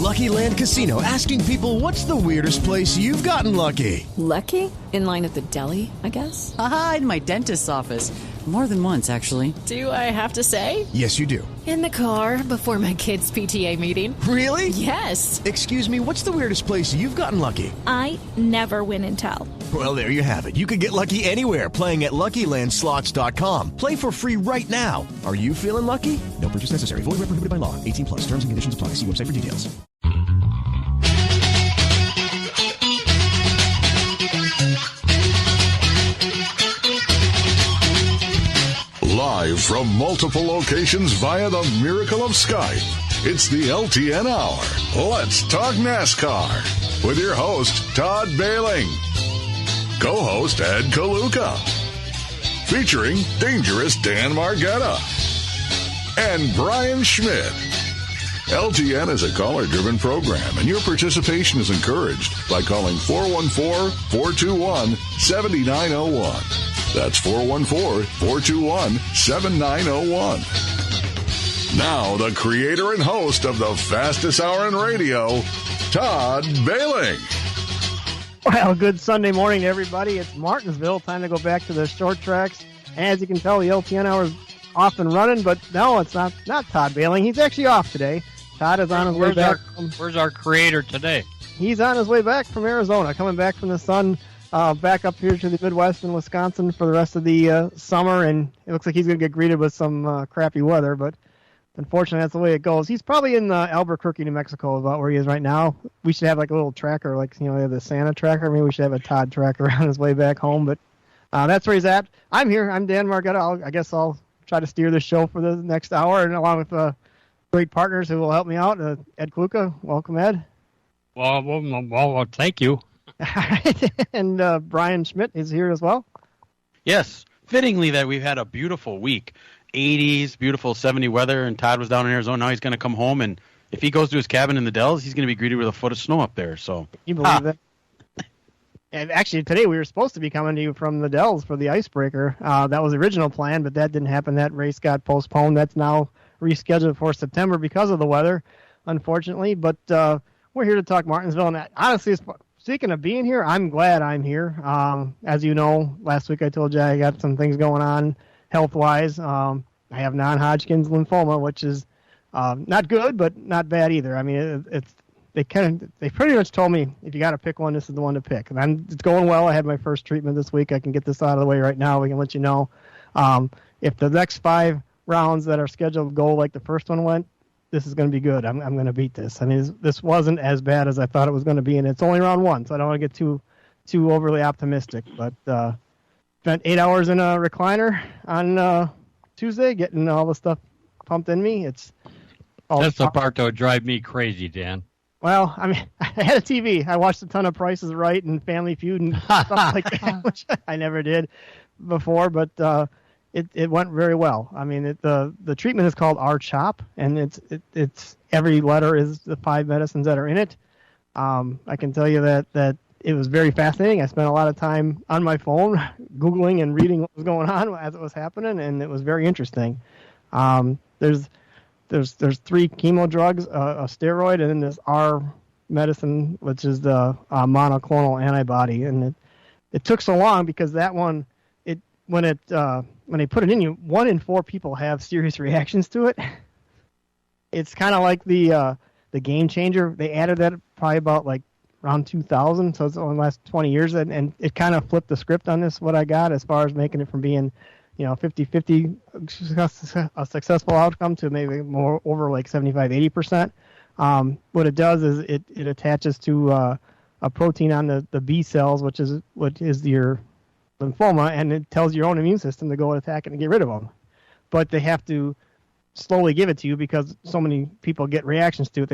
Lucky Land Casino, asking people, what's the weirdest place you've gotten lucky? Lucky? In line at the deli, I guess? Aha, in my dentist's office. More than once, actually. Do I have to say? Yes, you do. In the car before my kids' PTA meeting. Really? Yes. Excuse me, what's the weirdest place you've gotten lucky? I never win and tell. Well, there you have it. You can get lucky anywhere, playing at LuckyLandSlots.com. Play for free right now. Are you feeling lucky? No purchase necessary. Void where prohibited by law. 18 plus. Terms and conditions apply. See website for details. Live from multiple locations via the miracle of Skype, it's the LTN Hour. Let's talk NASCAR with your host, Todd Bailing. Co-host, Ed Kaluka. Featuring dangerous Dan Margetta. And Brian Schmidt. LTN is a caller-driven program, and your participation is encouraged by calling 414-421-7901. That's 414-421-7901. Now, the creator and host of the fastest hour in radio, Todd Bailing. Well, good Sunday morning, everybody. It's Martinsville. Time to go back to the short tracks. As you can tell, the LTN hour is off and running, but no, it's not Todd Bailing. He's actually off today. Todd is on his way back. Where's our creator today? He's on his way back from Arizona, coming back from the sun. Back up here to the Midwest in Wisconsin for the rest of the summer, and it looks like he's going to get greeted with some crappy weather, but unfortunately that's the way it goes. He's probably in Albuquerque, New Mexico, about where he is right now. We should have like a little tracker, like, you know, they have the Santa tracker. Maybe we should have a Todd tracker on his way back home, but that's where he's at. I'm here. I'm Dan Margetta. I guess I'll try to steer the show for the next hour, and along with great partners who will help me out. Ed Kluka. Welcome, Ed. Well, thank you. And Brian Schmidt is here as well. Yes, fittingly that we've had a beautiful week. 80s, beautiful 70 weather, and Todd was down in Arizona. Now he's going to come home, and if he goes to his cabin in the Dells, he's going to be greeted with a foot of snow up there. So you believe that? And actually, today we were supposed to be coming to you from the Dells for the icebreaker. That was the original plan, but that didn't happen. That race got postponed. That's now rescheduled for September because of the weather, unfortunately. But we're here to talk Martinsville, and honestly, speaking of being here, I'm glad I'm here. As you know, last week I told you I got some things going on health-wise. I have non-Hodgkin's lymphoma, which is not good, but not bad either. I mean, they pretty much told me, if you got to pick one, this is the one to pick. And it's going well. I had my first treatment this week. I can get this out of the way right now. We can let you know. If the next 5 rounds that are scheduled go like the first one went, this is going to be good. I'm going to beat this. I mean, this wasn't as bad as I thought it was going to be, and it's only round 1, so I don't want to get too overly optimistic. But spent 8 hours in a recliner on Tuesday, getting all the stuff pumped in me. That's the part that would drive me crazy, Dan. Well, I mean, I had a TV. I watched a ton of Price is Right and Family Feud and stuff like that, which I never did before, but it went very well. I mean, the treatment is called R-CHOP, and it's every letter is the 5 medicines that are in it. I can tell you that it was very fascinating. I spent a lot of time on my phone Googling and reading what was going on as it was happening, and it was very interesting. There's 3 chemo drugs, a steroid, and then this R medicine, which is the monoclonal antibody. And it took so long because that one, when they put it in you, 1 in 4 people have serious reactions to it. It's kind of like the Game Changer. They added that probably about like around 2000, so it's only the last 20 years, and it kind of flipped the script on this, what I got, as far as making it from being, 50-50 a successful outcome to maybe more over like 75-80%. What it does is it attaches to a protein on the B cells, which is your lymphoma, and it tells your own immune system to go attack it and get rid of them. But they have to slowly give it to you because so many people get reactions to it.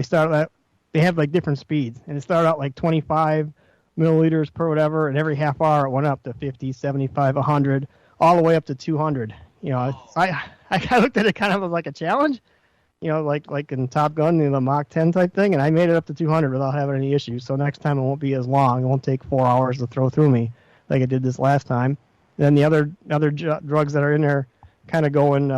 They have like different speeds, and it started out like 25 milliliters per whatever, and every half hour it went up to 50, 75, 100, all the way up to 200. I looked at it kind of as like a challenge, like in Top Gun, the Mach 10 type thing, and I made it up to 200 without having any issues. So next time it won't be as long. It won't take 4 hours to throw through me like it did this last time. Then the other drugs that are in there kind of go in,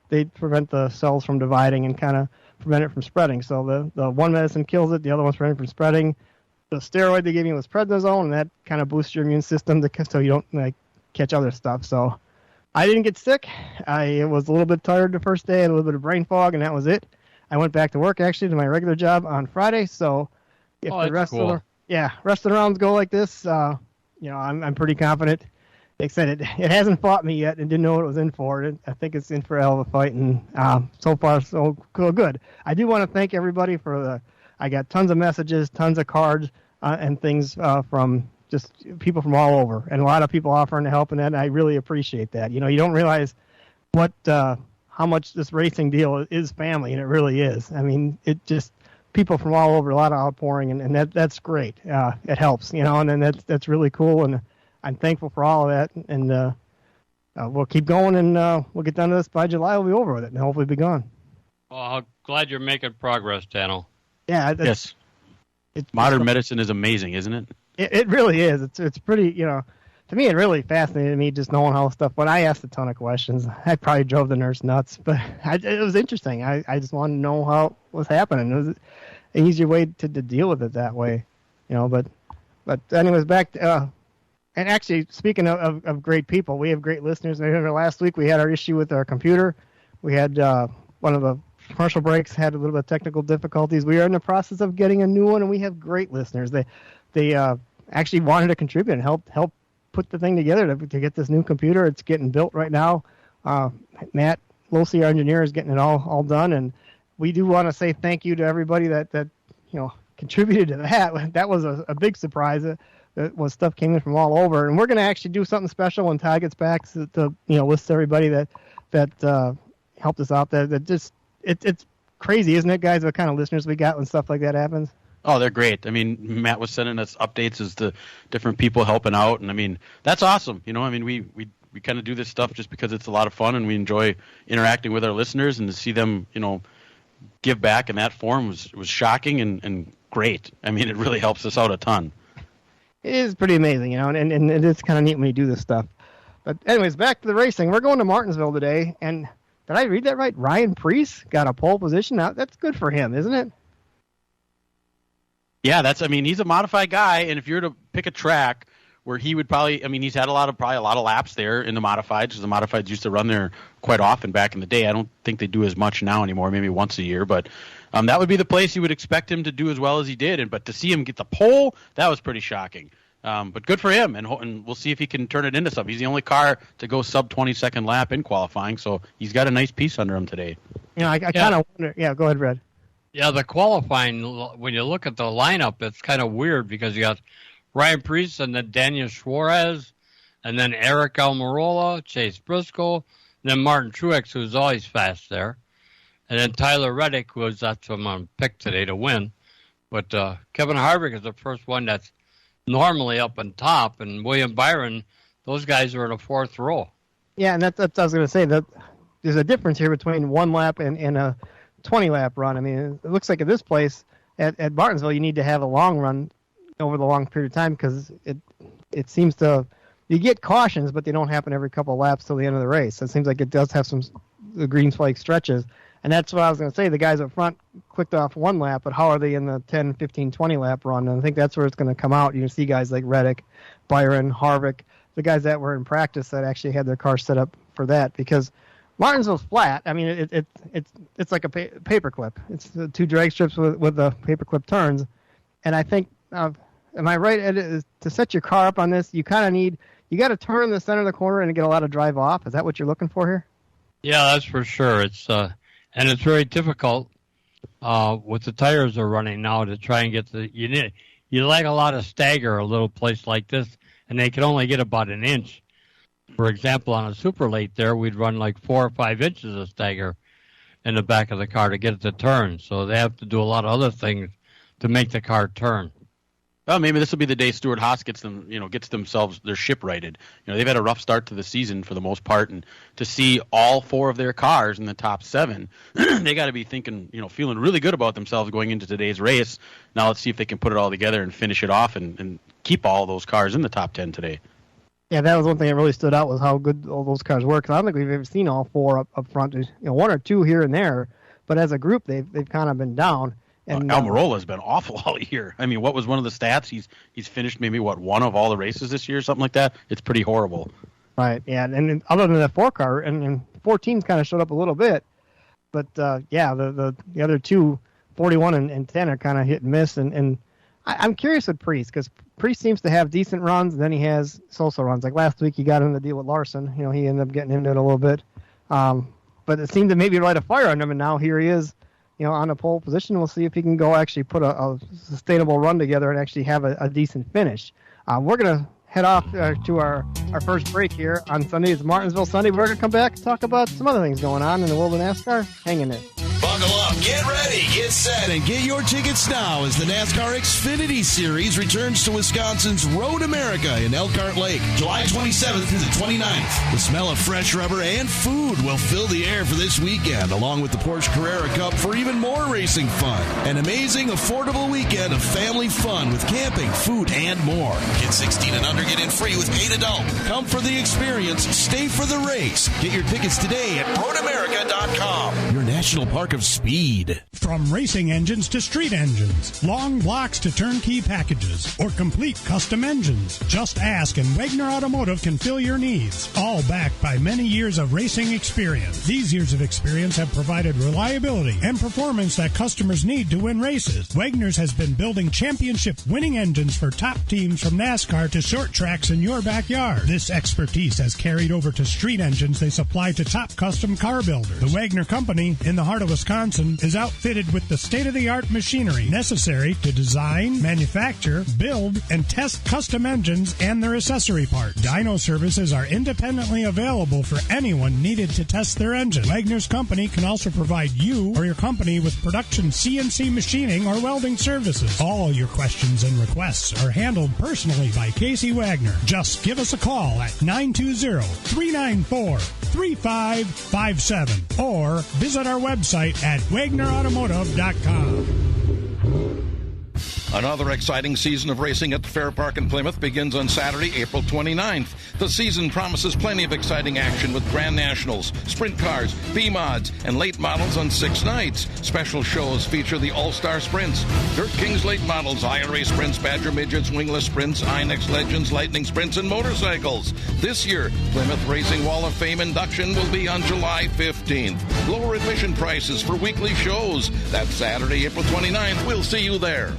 they prevent the cells from dividing and kind of prevent it from spreading. So the one medicine kills it, the other one's preventing it from spreading. The steroid they gave me was prednisone, and that kind of boosts your immune system so you don't catch other stuff. So I didn't get sick. I was a little bit tired the first day, had a little bit of brain fog, and that was it. I went back to work actually to my regular job on Friday. So if the rest of the rounds go like this, I'm pretty confident. Like I said, it hasn't fought me yet and didn't know what it was in for. I think it's in for a hell of a fight, and so far so good. I do want to thank everybody I got tons of messages, tons of cards, and things from just people from all over, and a lot of people offering to help, and that, I really appreciate that. You don't realize how much this racing deal is family, and it really is. I mean, it just people from all over, a lot of outpouring, and that's great. It helps, and then that's really cool, and I'm thankful for all of that, and we'll keep going, and we'll get done to this by July. We'll be over with it, and hopefully be gone. Well, I'm glad you're making progress, Daniel. Yeah. Yes. Modern medicine is amazing, isn't it? It really is. It's pretty, to me, it really fascinated me just knowing all the stuff. But I asked a ton of questions. I probably drove the nurse nuts, but it was interesting. I just wanted to know how it was happening. It was an easier way to deal with it that way, But anyways, back to, and actually, speaking of great people, we have great listeners. I remember last week we had our issue with our computer. We had one of the commercial breaks had a little bit of technical difficulties. We are in the process of getting a new one, and we have great listeners. They actually wanted to contribute and help put the thing together to get this new computer. It's getting built right now. Matt Losey, our engineer, is getting it all done, and we do want to say thank you to everybody that contributed to that. That was a big surprise. That was stuff came in from all over, and we're going to actually do something special when Ty gets back to list everybody that helped us out. That just it's crazy, isn't it, guys? What kind of listeners we got when stuff like that happens? Oh, they're great. I mean, Matt was sending us updates as to different people helping out, and I mean, that's awesome. We kind of do this stuff just because it's a lot of fun, and we enjoy interacting with our listeners, and to see them, give back in that form was shocking and great. I mean, it really helps us out a ton. It is pretty amazing, and it is kind of neat when you do this stuff. But anyways, back to the racing. We're going to Martinsville today, and did I read that right? Ryan Preece got a pole position. Now, that's good for him, isn't it? Yeah, he's a modified guy, and if you're to pick a track where he would he's had a lot of laps there in the modifieds, because the modifieds used to run there quite often back in the day. I don't think they do as much now anymore, maybe once a year, but that would be the place you would expect him to do as well as he did. But to see him get the pole, that was pretty shocking. But good for him, and we'll see if he can turn it into something. He's the only car to go sub 20-second lap in qualifying, so he's got a nice piece under him today. I kind of wonder. Yeah, go ahead, Red. Yeah, the qualifying, when you look at the lineup, it's kind of weird because you got Ryan Preece and then Daniel Suarez, and then Eric Almirola, Chase Briscoe, and then Martin Truex, who's always fast there, and then Tyler Reddick, that's who I'm going to pick today to win. But Kevin Harvick is the first one that's normally up on top, and William Byron, those guys are in the fourth row. Yeah, and that's what I was going to say. That there's a difference here between one lap and a 20-lap run. I mean, it looks like at this place, at Martinsville, you need to have a long run over the long period of time because it seems to you get cautions, but they don't happen every couple of laps till the end of the race. It seems like it does have the green flag stretches, and that's what I was going to say. The guys up front clicked off one lap, but how are they in the 10, 15, 20-lap run? And I think that's where it's going to come out. You can see guys like Reddick, Byron, Harvick, the guys that were in practice that actually had their car set up for that because Martinsville's flat. I mean, it's like a paperclip. It's the two drag strips with the paperclip turns, and I think, am I right, Ed, to set your car up on this, you kind of you got to turn the center of the corner and get a lot of drive off. Is that what you're looking for here? Yeah, that's for sure. It's and it's very difficult with the tires they're running now to try and get you like a lot of stagger a little place like this, and they can only get about an inch. For example, on a super late there, we'd run like 4 or 5 inches of stagger in the back of the car to get it to turn. So they have to do a lot of other things to make the car turn. Well, maybe this will be the day Stewart Haas gets themselves their ship righted. They've had a rough start to the season for the most part, and to see all 4 of their cars in the top 7, they got to be thinking, feeling really good about themselves going into today's race. Now let's see if they can put it all together and finish it off and keep all those cars in the top 10 today. Yeah, that was one thing that really stood out was how good all those cars were. Because I don't think we've ever seen all 4 up front. There's 1 or 2 here and there, but as a group, they've kind of been down. And Almirola's been awful all year. I mean, what was one of the stats? He's finished maybe one of all the races this year, something like that. It's pretty horrible. Right, yeah, and other than the 4-car, and 14's kind of showed up a little bit, but the other two, 41 and 10, are kind of hit and miss, and I'm curious with Priest, because Priest seems to have decent runs, and then he has so-so runs. Like last week, he got in the deal with Larson. He ended up getting into it a little bit, but it seemed to maybe light a fire on him, and now here he is, on a pole position. We'll see if he can go actually put a sustainable run together and actually have a decent finish. We're gonna head off to our first break here on Sunday. It's Martinsville Sunday. We're going to come back and talk about some other things going on in the world of NASCAR. Hang in there. Buckle up, get ready, get set, and get your tickets now as the NASCAR Xfinity Series returns to Wisconsin's Road America in Elkhart Lake, July 27th through the 29th. The smell of fresh rubber and food will fill the air for this weekend, along with the Porsche Carrera Cup for even more racing fun. An amazing, affordable weekend of family fun with camping, food, and more. Kids 16 and under get in free with 8 adults. Come for the experience, stay for the race. Get your tickets today at roadamerica.com. Your national park of speed. From racing engines to street engines, long blocks to turnkey packages, or complete custom engines, just ask and Wagner Automotive can fill your needs. All backed by many years of racing experience. These years of experience have provided reliability and performance that customers need to win races. Wagner's has been building championship winning engines for top teams from NASCAR to short tracks in your backyard. This expertise has carried over to street engines they supply to top custom car builders. The Wagner Company in the heart of Wisconsin is outfitted with the state-of-the-art machinery necessary to design, manufacture, build, and test custom engines and their accessory parts. Dyno services are independently available for anyone needed to test their engine. Wagner's Company can also provide you or your company with production CNC machining or welding services. All your questions and requests are handled personally by Casey Wagner. Just give us a call at 920-394-3557 or visit our website at WagnerAutomotive.com. Another exciting season of racing at the Fair Park in Plymouth begins on Saturday, April 29th. The season promises plenty of exciting action with Grand Nationals, Sprint Cars, B-Mods, and late models on 6 nights. Special shows feature the All-Star Sprints, Dirt Kings late models, IRA Sprints, Badger Midgets, Wingless Sprints, Inex Legends, Lightning Sprints, and motorcycles. This year, Plymouth Racing Wall of Fame induction will be on July 15th. Lower admission prices for weekly shows. That's Saturday, April 29th. We'll see you there.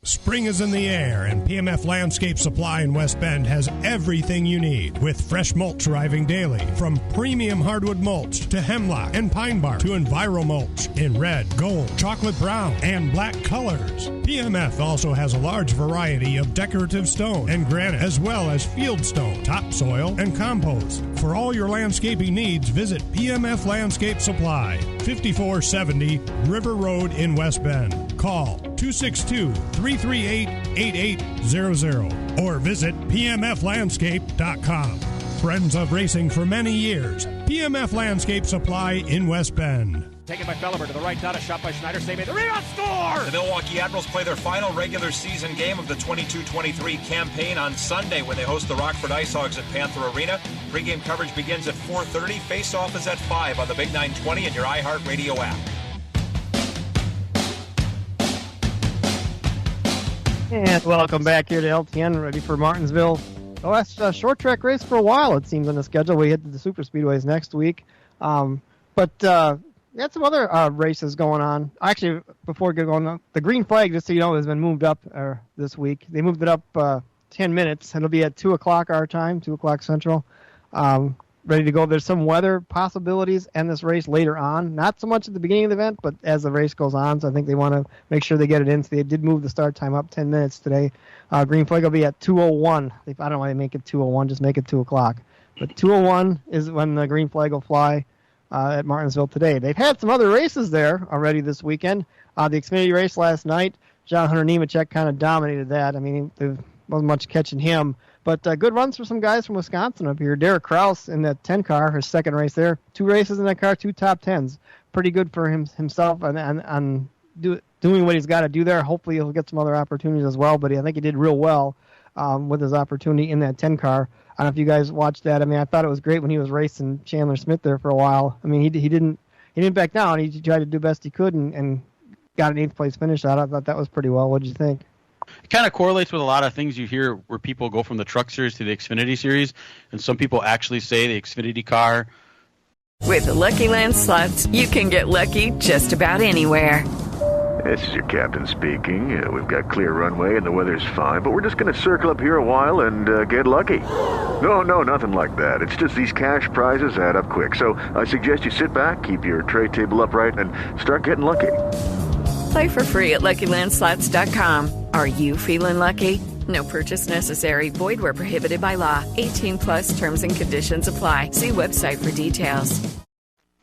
Spring is in the air, and PMF Landscape Supply in West Bend has everything you need, with fresh mulch arriving daily, from premium hardwood mulch to hemlock and pine bark to Enviro mulch in red, gold, chocolate brown, and black colors. PMF also has a large variety of decorative stone and granite, as well as field stone, topsoil, and compost. For all your landscaping needs, visit PMF Landscape Supply, 5470 River Road in West Bend. Call 262-338-8800 or visit pmflandscape.com. Friends of racing for many years, PMF Landscape Supply in West Bend. Taken by Fellemer to the right, not a shot by Schneider. Save it. The rebound score! The Milwaukee Admirals play their final regular season game of the 22-23 campaign on Sunday when they host the Rockford Ice Hogs at Panther Arena. Pre-game coverage begins at 4:30. Face-off is at 5 on the Big 920 and your iHeartRadio app. And welcome back here to LTN, ready for Martinsville. The last short track race for a while, it seems, on the schedule. We hit the super speedways next week. But we had some other races going on. Actually, before we get going on, the green flag, just so you know, has been moved up this week. They moved it up 10 minutes. It'll be at 2 o'clock our time, 2 o'clock Central. Ready to go. There's some weather possibilities in this race later on. Not so much at the beginning of the event, but as the race goes on. So I think they want to make sure they get it in. So they did move the start time up 10 minutes today. Green flag will be at 2:01. I don't know why they make it 2:01. Just make it 2 o'clock. But 2:01 is when the green flag will fly at Martinsville today. They've had some other races there already this weekend. The Xfinity race last night, John Hunter Nemechek kind of dominated that. I mean, there wasn't much catching him. But good runs for some guys from Wisconsin up here. Derek Kraus in that 10 car, his second race there. 2 races in that car, 2 top 10s. Pretty good for himself and doing what he's got to do there. Hopefully he'll get some other opportunities as well. But I think he did real well with his opportunity in that 10 car. I don't know if you guys watched that. I mean, I thought it was great when he was racing Chandler Smith there for a while. I mean, he he didn't back down. He tried to do best he could and got an 8th place finish out. I thought that was pretty well. What did you think? It kind of correlates with a lot of things you hear where people go from the Truck Series to the Xfinity Series, and some people actually say the Xfinity car. With the Lucky Land Slots, you can get lucky just about anywhere. This is your captain speaking. We've got clear runway and the weather's fine, but we're just going to circle up here a while and get lucky. No, nothing like that. It's just these cash prizes add up quick. So I suggest you sit back, keep your tray table upright, and start getting lucky. Play for free at LuckyLandSlots.com. Are you feeling lucky? No purchase necessary. Void where prohibited by law. 18+ terms and conditions apply. See website for details.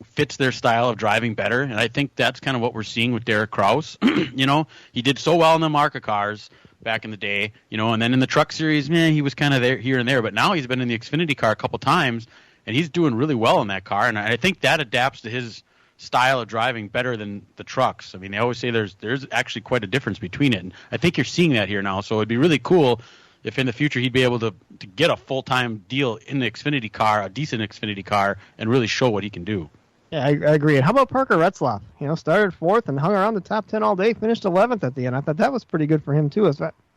Fits their style of driving better, and I think that's kind of what we're seeing with Derek Kraus. He did so well in the market cars back in the day, and then in the Truck Series, he was kind of there here and there, but now he's been in the Xfinity car a couple times, and he's doing really well in that car, and I think that adapts to his style of driving better than the trucks. I mean, they always say there's actually quite a difference between it, and I think you're seeing that here now, so it'd be really cool if in the future he'd be able to get a full-time deal in the Xfinity car, a decent Xfinity car, and really show what he can do. Yeah, I agree. And how about Parker Retzlaff? Started 4th and hung around the top 10 all day, finished 11th at the end. I thought that was pretty good for him, too.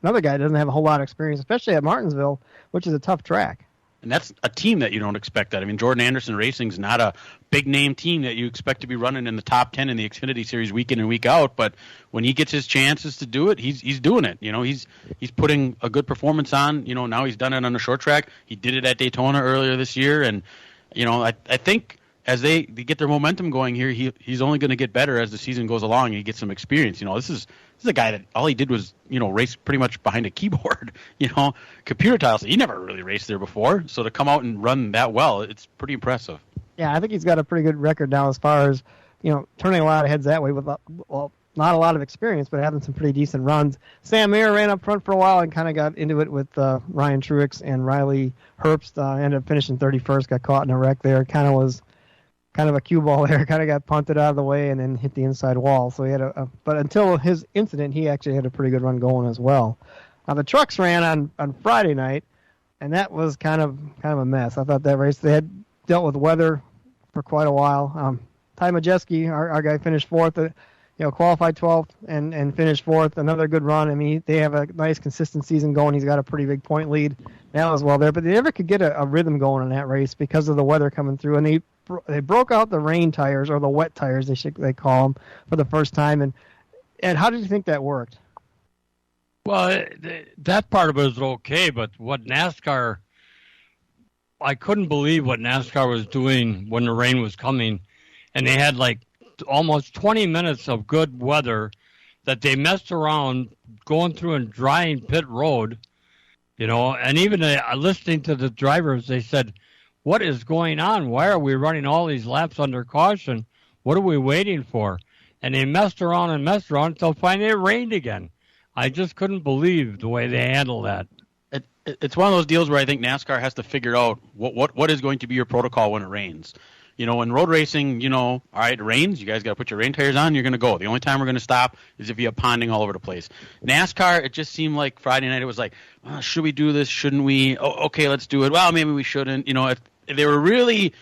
Another guy doesn't have a whole lot of experience, especially at Martinsville, which is a tough track. And that's a team that you don't expect that. I mean, Jordan Anderson Racing's not a big-name team that you expect to be running in the top 10 in the Xfinity Series week in and week out, but when he gets his chances to do it, he's doing it. He's putting a good performance on. Now he's done it on the short track. He did it at Daytona earlier this year, and, I think as they get their momentum going here, he's only going to get better as the season goes along and he gets some experience. This is a guy that all he did was, race pretty much behind a keyboard, computer tiles. He never really raced there before. So to come out and run that well, it's pretty impressive. Yeah, I think he's got a pretty good record now as far as, turning a lot of heads that way with, not a lot of experience, but having some pretty decent runs. Sam Mayer ran up front for a while and kind of got into it with Ryan Truex and Riley Herbst. Ended up finishing 31st, got caught in a wreck there. Kind of a cue ball there, kind of got punted out of the way and then hit the inside wall. So he had but until his incident, he actually had a pretty good run going as well. Now the trucks ran on Friday night, and that was kind of a mess. I thought that race, they had dealt with weather for quite a while. Ty Majeski, our guy, finished 4th, qualified 12th and finished 4th. Another good run. I mean, they have a nice consistent season going. He's got a pretty big point lead now as well there, but they never could get a rhythm going in that race because of the weather coming through, and they broke out the rain tires, or the wet tires they call them, for the first time. And how did you think that worked? Well, that part of it was okay, but what NASCAR, I couldn't believe what NASCAR was doing when the rain was coming, and they had like almost 20 minutes of good weather that they messed around going through and drying pit road, and even listening to the drivers, they said, what is going on? Why are we running all these laps under caution? What are we waiting for? And they messed around until finally it rained again. I just couldn't believe the way they handled that. It's one of those deals where I think NASCAR has to figure out what is going to be your protocol when it rains. In road racing, all right, it rains, you guys got to put your rain tires on, you're going to go. The only time we're going to stop is if you have ponding all over the place. NASCAR, it just seemed like Friday night it was like, should we do this? Shouldn't we? Oh, okay, let's do it. Well, maybe we shouldn't. If they were really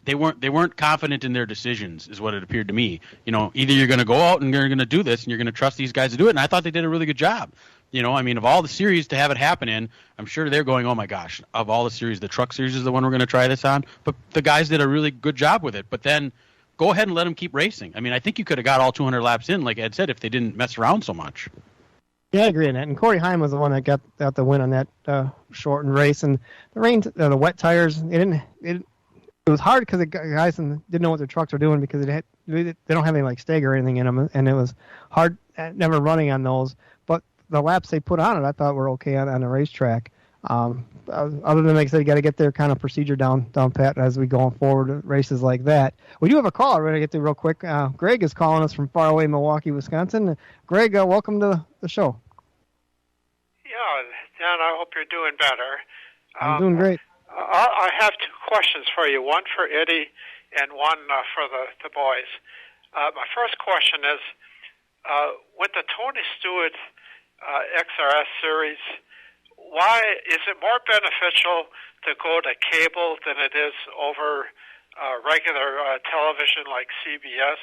they weren't confident in their decisions, is what it appeared to me. Either you're going to go out and you're going to do this and you're going to trust these guys to do it, and I thought they did a really good job. Of all the series to have it happen in, I'm sure they're going, oh my gosh, of all the series, the Truck Series is the one we're going to try this on. But the guys did a really good job with it. But then go ahead and let them keep racing. I mean, I think you could have got all 200 laps in, like Ed said, if they didn't mess around so much. Yeah, I agree on that. And Corey Heim was the one that got the win on that shortened race. And the rain, the wet tires, it was hard because the guys didn't know what their trucks were doing because they don't have any like stag or anything in them, and it was hard never running on those. But the laps they put on it, I thought were okay on the racetrack. Other than, like I said, you got to get their kind of procedure down pat as we go forward races like that. We do have a call we're going to get to real quick. Greg is calling us from far away Milwaukee, Wisconsin. Greg, welcome to the show. Yeah, Dan, I hope you're doing better. I'm doing great. I have two questions for you, one for Eddie and one for the boys. My first question is, with the Tony Stewart XRS series, why is it more beneficial to go to cable than it is over regular television like CBS.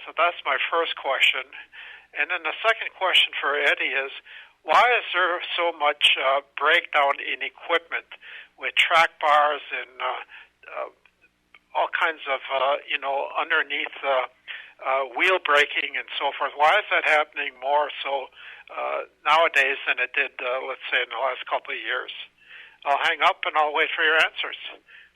So that's my first question. And then the second question for Eddie is, why is there so much breakdown in equipment with track bars and all kinds of, underneath wheel braking and so forth? Why is that happening more so nowadays than it did, let's say, in the last couple of years? I'll hang up and I'll wait for your answers.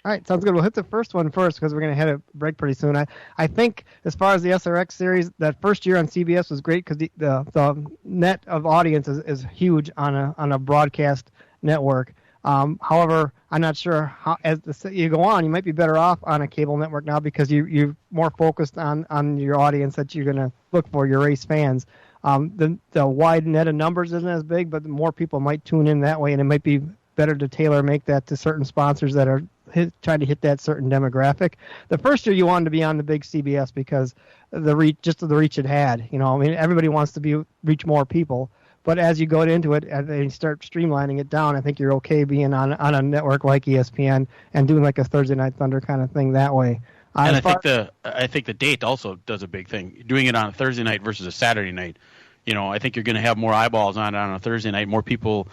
All right, sounds good. We'll hit the first one first because we're going to hit a break pretty soon. I think as far as the SRX series, that first year on CBS was great because the net of audience is huge on a broadcast network. However, I'm not sure how as you go on, you might be better off on a cable network now because you're more focused on your audience that you're going to look for, your race fans. The wide net of numbers isn't as big, but more people might tune in that way, and it might be better to make that to certain sponsors that are trying to hit that certain demographic. The first year you wanted to be on the big CBS because the reach it had. Everybody wants to reach more people. But as you go into it and you start streamlining it down, I think you're okay being on a network like ESPN and doing like a Thursday Night Thunder kind of thing that way. And I think the date also does a big thing. Doing it on a Thursday night versus a Saturday night. I think you're going to have more eyeballs on a Thursday night. More people,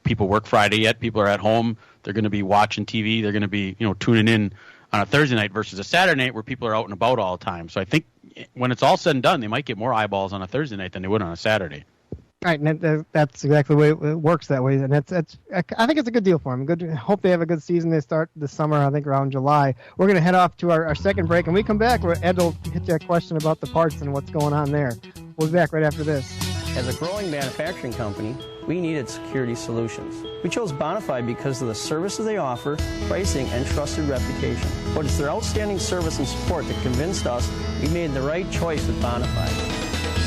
people work Friday yet. People are at home. They're going to be watching TV. They're going to be, tuning in on a Thursday night versus a Saturday night where people are out and about all the time. So I think when it's all said and done, they might get more eyeballs on a Thursday night than they would on a Saturday. Right, and that's exactly the way it works that way, and I think it's a good deal for them. Good, hope they have a good season. They start this summer, I think, around July. We're going to head off to our second break, and we come back where Ed will hit you a question about the parts and what's going on there. We'll be back right after this. As a growing manufacturing company, we needed security solutions. We chose Bonafide because of the services they offer, pricing, and trusted reputation. But it's their outstanding service and support that convinced us we made the right choice with Bonafide.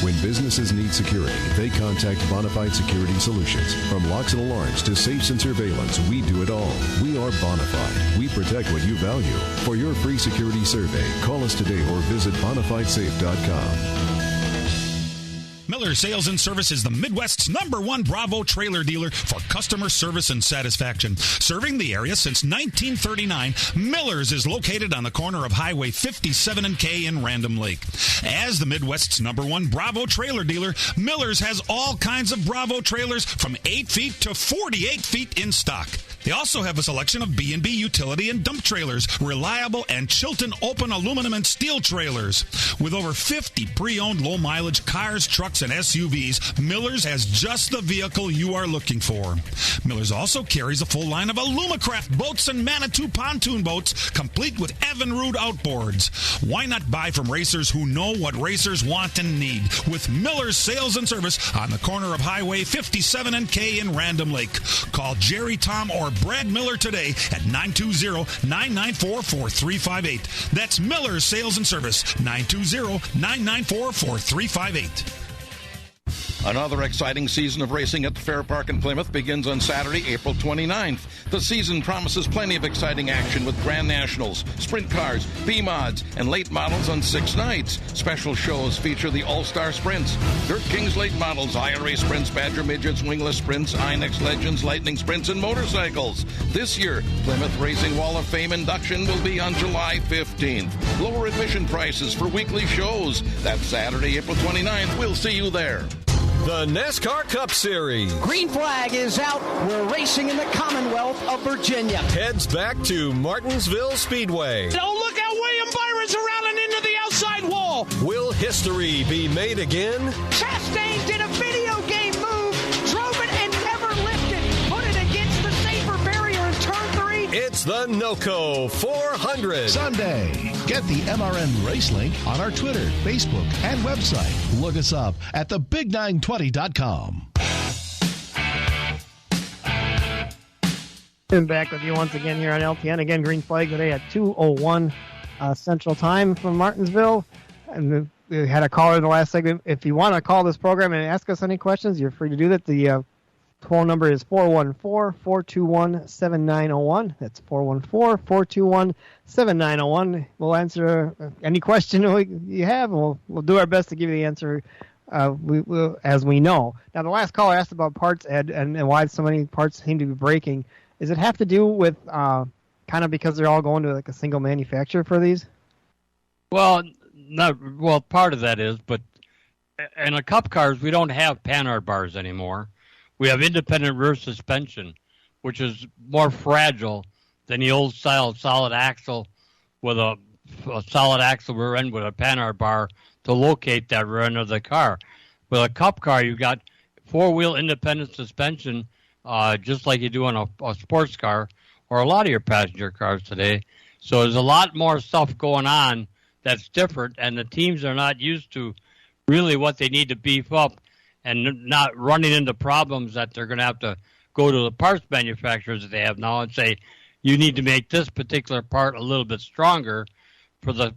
When businesses need security, they contact Bonafide Security Solutions. From locks and alarms to safes and surveillance, we do it all. We are Bonafide. We protect what you value. For your free security survey, call us today or visit BonafideSafe.com. Miller Sales and Service is the Midwest's #1 Bravo trailer dealer for customer service and satisfaction. Serving the area since 1939, Miller's is located on the corner of Highway 57 and K in Random Lake. As the Midwest's #1 Bravo trailer dealer, Miller's has all kinds of Bravo trailers from 8 feet to 48 feet in stock. They also have a selection of B&B utility and dump trailers, reliable and Chilton open aluminum and steel trailers. With over 50 pre-owned low-mileage cars, trucks, and SUVs, Miller's has just the vehicle you are looking for. Miller's also carries a full line of Alumacraft boats and Manitou pontoon boats, complete with Evinrude outboards. Why not buy from racers who know what racers want and need? With Miller's Sales and Service on the corner of Highway 57 and K in Random Lake. Call Jerry, Tom, or Brad Miller today at 920-994-4358. That's Miller's Sales and Service, 920-994-4358. Another exciting season of racing at the Fair Park in Plymouth begins on Saturday, April 29th. The season promises plenty of exciting action with Grand Nationals, sprint cars, B-mods, and late models on 6 nights. Special shows feature the All-Star Sprints, Dirt Kings late models, IRA Sprints, Badger Midgets, Wingless Sprints, Inex Legends, Lightning Sprints, and motorcycles. This year, Plymouth Racing Wall of Fame induction will be on July 15th. Lower admission prices for weekly shows. That's Saturday, April 29th. We'll see you there. The NASCAR Cup Series. Green flag is out. We're racing in the Commonwealth of Virginia. Heads back to Martinsville Speedway. Oh, look how William Byron's around and into the outside wall. Will history be made again? Chastain did a video game move, drove it and never lifted, put it against the safer barrier in turn 3. It's the NOCO 400. Sunday. Get the MRN Race link on our Twitter, Facebook, and website. Look us up at thebig920.com. And back with you once again here on LTN. Again, green flag today at 2:01 Central Time from Martinsville. And we had a caller in the last segment. If you want to call this program and ask us any questions, you're free to do that. The phone number is 414-421-7901. That's 414-421-7901. We'll answer any question you have, and we'll do our best to give you the answer as we know. Now, the last caller asked about parts, Ed, and why so many parts seem to be breaking. Does it have to do with kind kind of because they're all going to like a single manufacturer for these? Well, part of that is, but in the Cup cars, we don't have Panhard bars anymore. We have independent rear suspension, which is more fragile than the old style solid axle with a solid axle rear end with a Panhard bar to locate that rear end of the car. With a Cup car, you got four-wheel independent suspension, just like you do on a sports car or a lot of your passenger cars today. So there's a lot more stuff going on that's different, and the teams are not used to really what they need to beef up and not running into problems that they're going to have to go to the parts manufacturers that they have now and say, you need to make this particular part a little bit stronger for the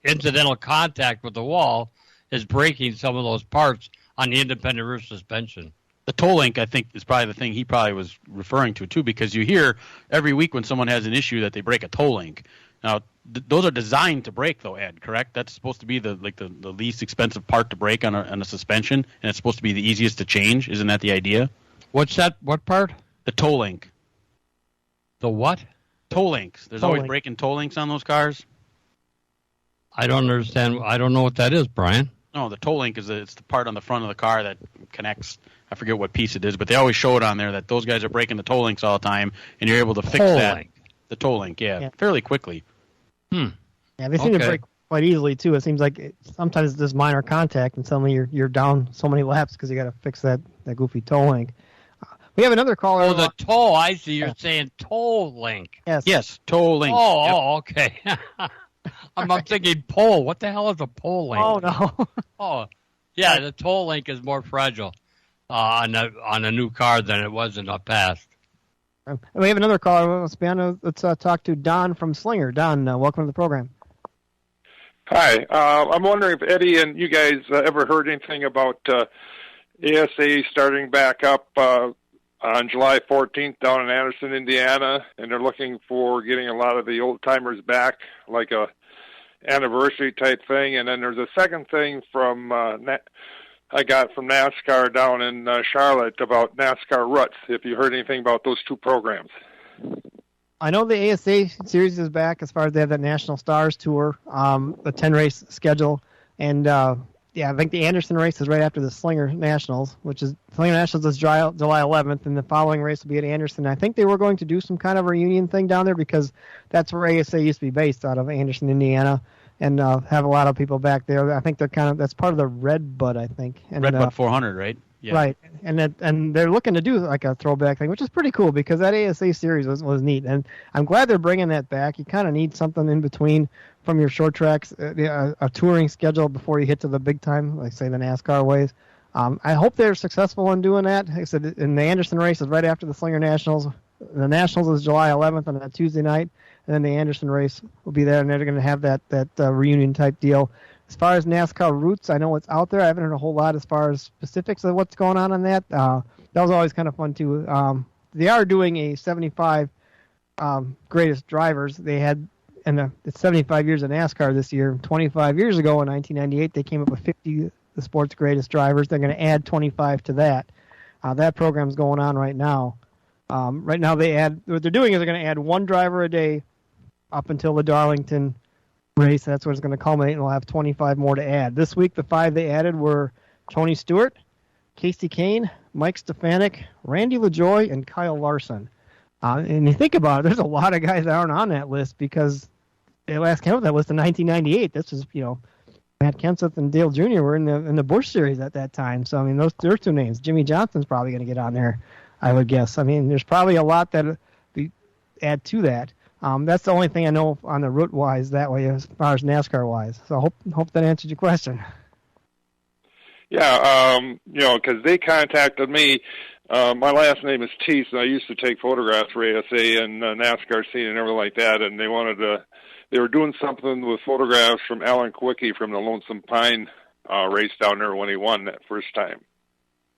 incidental contact with the wall is breaking some of those parts on the independent rear suspension. The toe link, I think, is probably the thing he probably was referring to, too, because you hear every week when someone has an issue that they break a toe link. Now, those are designed to break, though, Ed, correct? That's supposed to be the least expensive part to break on a suspension, and it's supposed to be the easiest to change. Isn't that the idea? What's that? What part? The toe link. The what? Toe links. There's always breaking toe links on those cars. I don't understand. I don't know what that is, Brian. No, the toe link it's the part on the front of the car that connects. I forget what piece it is, but they always show it on there that those guys are breaking the toe links all the time, and you're able to fix that. Link. The toe link, yeah, fairly quickly. Yeah, they seem to break quite easily too. It seems like sometimes it's just minor contact, and suddenly you're down so many laps because you got to fix that goofy toe link. We have another caller. Oh, the toe. I see. You're saying toe link. Yes, toe link. Oh, okay. I'm thinking pole. What the hell is a pole link? Oh no. Oh, yeah. The toe link is more fragile on a new car than it was in the past. We have another caller. Let's talk to Don from Slinger. Don, welcome to the program. Hi. I'm wondering if Eddie and you guys ever heard anything about ASA starting back up on July 14th down in Anderson, Indiana, and they're looking for getting a lot of the old-timers back, like a anniversary type thing. And then there's a second thing from I got from NASCAR down in Charlotte about NASCAR Ruts, if you heard anything about those two programs. I know the ASA series is back as far as they have that National Stars Tour, the 10-race schedule. And, I think the Anderson race is right after the Slinger Nationals, Slinger Nationals is July 11th, and the following race will be at Anderson. I think they were going to do some kind of reunion thing down there because that's where ASA used to be based, out of Anderson, Indiana. And have a lot of people back there. I think that's part of the Red Bud, I think. And, Red Bud 400, right? Yeah. Right, and they're looking to do like a throwback thing, which is pretty cool because that ASA series was neat, and I'm glad they're bringing that back. You kind of need something in between from your short tracks, a touring schedule before you hit to the big time, like say the NASCAR ways. I hope they're successful in doing that. Like I said, in the Anderson race is right after the Slinger Nationals. The Nationals is July 11th on that Tuesday night, and then the Anderson race will be there, and they're going to have that reunion type deal. As far as NASCAR Roots, I know it's out there. I haven't heard a whole lot as far as specifics of what's going on that. That was always kind of fun too. They are doing a 75 greatest drivers. They had, and it's 75 years of NASCAR this year. 25 years ago in 1998, they came up with 50 the sport's greatest drivers. They're going to add 25 to that. That program's going on right now. Right now, what they're doing is they're going to add one driver a day up until the Darlington race. That's what it's going to culminate, and we'll have 25 more to add. This week, the 5 they added were Tony Stewart, Casey Kane, Mike Stefanik, Randy LaJoy, and Kyle Larson. And you think about it, there's a lot of guys that aren't on that list because they last came up with that list in 1998. This is, Matt Kenseth and Dale Jr. were in the Busch Series at that time. So, I mean, those are two names. Jimmy Johnson's probably going to get on there, I would guess. I mean, there's probably a lot that we add to that. That's the only thing I know on the route-wise that way as far as NASCAR-wise. So I hope that answered your question. Yeah, because they contacted me. My last name is Teese, and I used to take photographs for ASA and NASCAR scene and everything like that, and they were doing something with photographs from Alan Kwiecki from the Lonesome Pine race down there when he won that first time.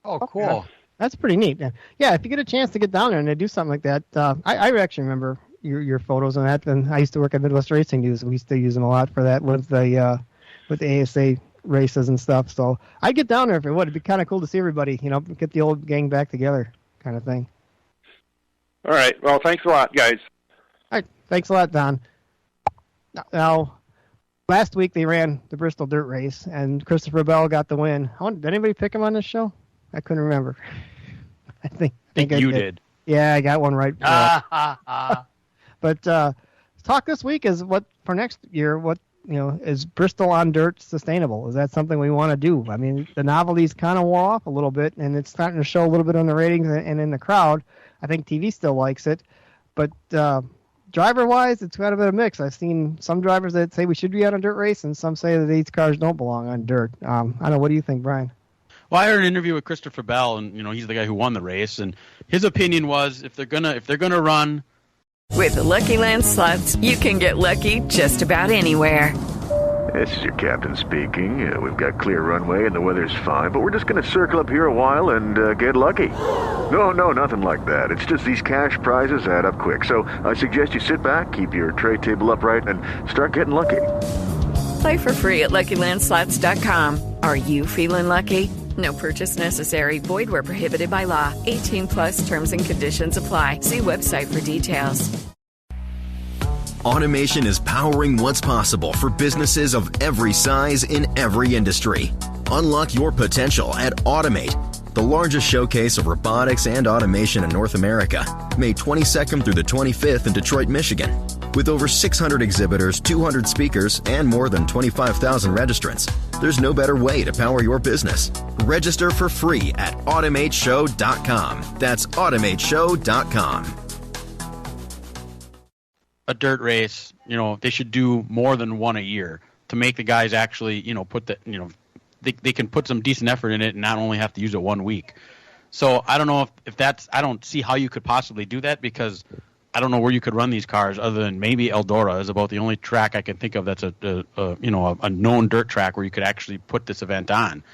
Oh, cool. Okay. That's pretty neat. Yeah, if you get a chance to get down there and they do something like that, I actually remember your photos on that. And I used to work at Midwest Racing News. We used to use them a lot for that with the ASA races and stuff. So I'd get down there if it would. It'd be kind of cool to see everybody, get the old gang back together kind of thing. All right. Well, thanks a lot, guys. right. Thanks a lot, Don. Now, last week they ran the Bristol Dirt Race, and Christopher Bell got the win. Did anybody pick him on this show? I couldn't remember. I think you did. Yeah, I got one right. But talk this week is what for next year. What is Bristol on dirt sustainable? Is that something we want to do? I mean, the novelty's kind of wore off a little bit, and it's starting to show a little bit on the ratings and in the crowd. I think TV still likes it, but driver-wise, it's got a bit of mix. I've seen some drivers that say we should be on a dirt race, and some say that these cars don't belong on dirt. I don't know. What do you think, Brian? Well, I heard an interview with Christopher Bell, and he's the guy who won the race, and his opinion was if they're gonna run. With the Lucky Land Slots, you can get lucky just about anywhere. This is your captain speaking. We've got clear runway and the weather's fine, but we're just going to circle up here a while and get lucky. No, nothing like that. It's just these cash prizes add up quick. So I suggest you sit back, keep your tray table upright, and start getting lucky. Play for free at LuckyLandSlots.com. Are you feeling lucky? No purchase necessary. Void where prohibited by law. 18+ terms and conditions apply. See website for details. Automation is powering what's possible for businesses of every size in every industry. Unlock your potential at Automate, the largest showcase of robotics and automation in North America, May 22nd through the 25th in Detroit, Michigan. With over 600 exhibitors, 200 speakers, and more than 25,000 registrants, there's no better way to power your business. Register for free at automateshow.com. That's automateshow.com. A dirt race, they should do more than one a year to make the guys actually, put the, they can put some decent effort in it and not only have to use it 1 week. So I don't know if that's, I don't see how you could possibly do that because I don't know where you could run these cars other than maybe Eldora is about the only track I can think of that's a known dirt track where you could actually put this event on.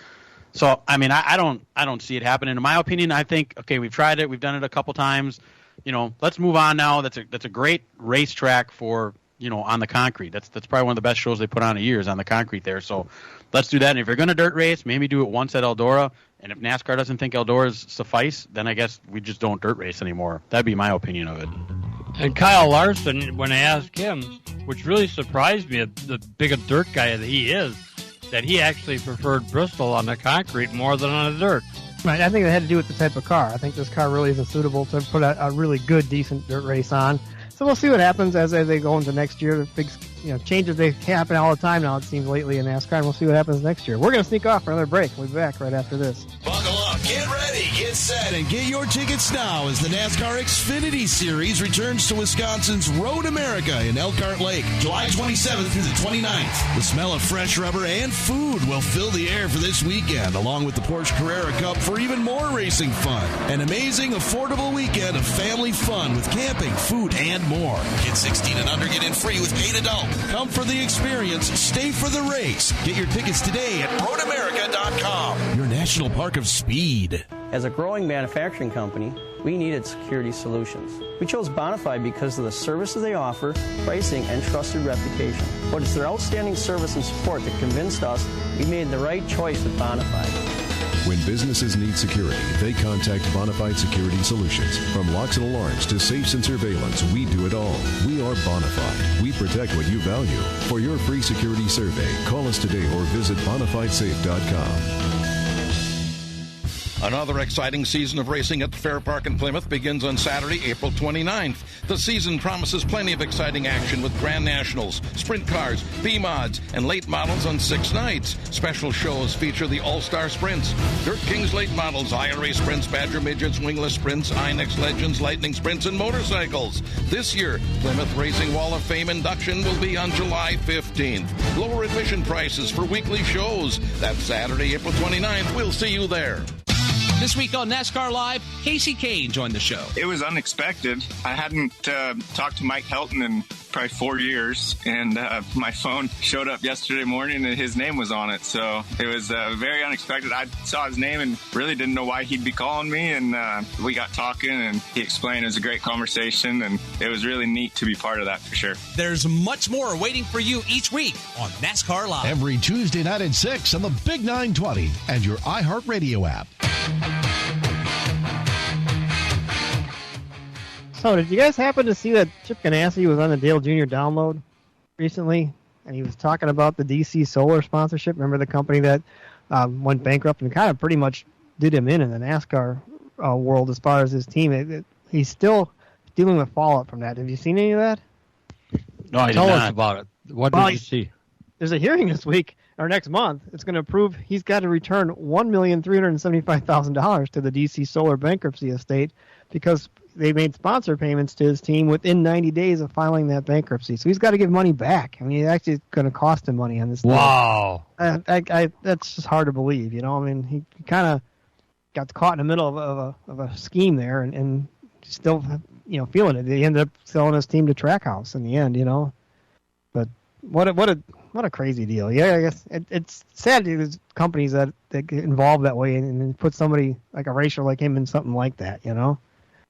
So, I mean, I don't see it happening. In my opinion, I think, okay, we've tried it. We've done it a couple times. Let's move on now. That's a great racetrack for, on the concrete. That's probably one of the best shows they put on a year is on the concrete there. So let's do that. And if you're going to dirt race, maybe do it once at Eldora. And if NASCAR doesn't think Eldora's suffice, then I guess we just don't dirt race anymore. That'd be my opinion of it. And Kyle Larson, when I asked him, which really surprised me, the big a dirt guy that he is, that he actually preferred Bristol on the concrete more than on the dirt. Right, I think it had to do with the type of car. I think this car really isn't suitable to put a really good, decent dirt race on. So we'll see what happens as they go into next year. The big changes, they happen all the time now, it seems, lately in NASCAR, and we'll see what happens next year. We're going to sneak off for another break. We'll be back right after this. Buckle up, get ready, get set, and get your tickets now as the NASCAR Xfinity Series returns to Wisconsin's Road America in Elkhart Lake, July 27th through the 29th. The smell of fresh rubber and food will fill the air for this weekend, along with the Porsche Carrera Cup for even more racing fun. An amazing, affordable weekend of family fun with camping, food, and more. Kids 16 and under get in free with paid adult. Come for the experience, stay for the race. Get your tickets today at roadamerica.com. Your national park of speed. As a growing manufacturing company, we needed security solutions. We chose Bonafide because of the services they offer, pricing, and trusted reputation. But it's their outstanding service and support that convinced us we made the right choice with Bonafide. When businesses need security, they contact Bonafide Security Solutions. From locks and alarms to safes and surveillance, we do it all. We are Bonafide. We protect what you value. For your free security survey, call us today or visit bonafidesafe.com. Another exciting season of racing at the Fair Park in Plymouth begins on Saturday, April 29th. The season promises plenty of exciting action with Grand Nationals, sprint cars, B-mods, and late models on 6 nights. Special shows feature the All-Star Sprints, Dirt Kings late models, IRA Sprints, Badger Midgets, Wingless Sprints, Inex Legends, Lightning Sprints, and motorcycles. This year, Plymouth Racing Wall of Fame induction will be on July 15th. Lower admission prices for weekly shows. That's Saturday, April 29th. We'll see you there. This week on NASCAR Live, Casey Kane joined the show. It was unexpected. I hadn't talked to Mike Helton in probably 4 years, and my phone showed up yesterday morning and his name was on it. So it was very unexpected. I saw his name and really didn't know why he'd be calling me, and we got talking and he explained it was a great conversation, and it was really neat to be part of that for sure. There's much more waiting for you each week on NASCAR Live. Every Tuesday night at 6 on the Big 920 and your iHeartRadio app. So, did you guys happen to see that Chip Ganassi was on the Dale Jr. download recently? And he was talking about the DC Solar sponsorship. Remember the company that went bankrupt and kind of pretty much did him in the NASCAR world as far as his team. He's still dealing with fallout from that. Have you seen any of that? No, I did Tell not. us about it. What did you see? There's a hearing this week or next month. It's going to prove he's got to return $1,375,000 to the DC Solar bankruptcy estate because they made sponsor payments to his team within 90 days of filing that bankruptcy. So he's got to give money back. I mean, it's actually going to cost him money on this. Wow. That's just hard to believe, you know. I mean, he kind of got caught in the middle of a scheme there and still, you know, feeling it. He ended up selling his team to Trackhouse in the end, you know. But what a crazy deal. Yeah, I guess it's sad to these companies that get involved that way and put somebody like a racer like him in something like that, you know.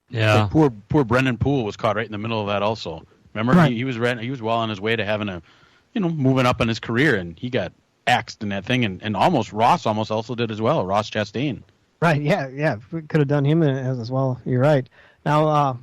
Yeah. Like poor Brendan Poole was caught right in the middle of that also. Remember, Right. he was well on his way to having moving up in his career, and he got axed in that thing, and Ross almost also did as well. Ross Chastain. Right. Yeah. We could have done him as well. You're right. Now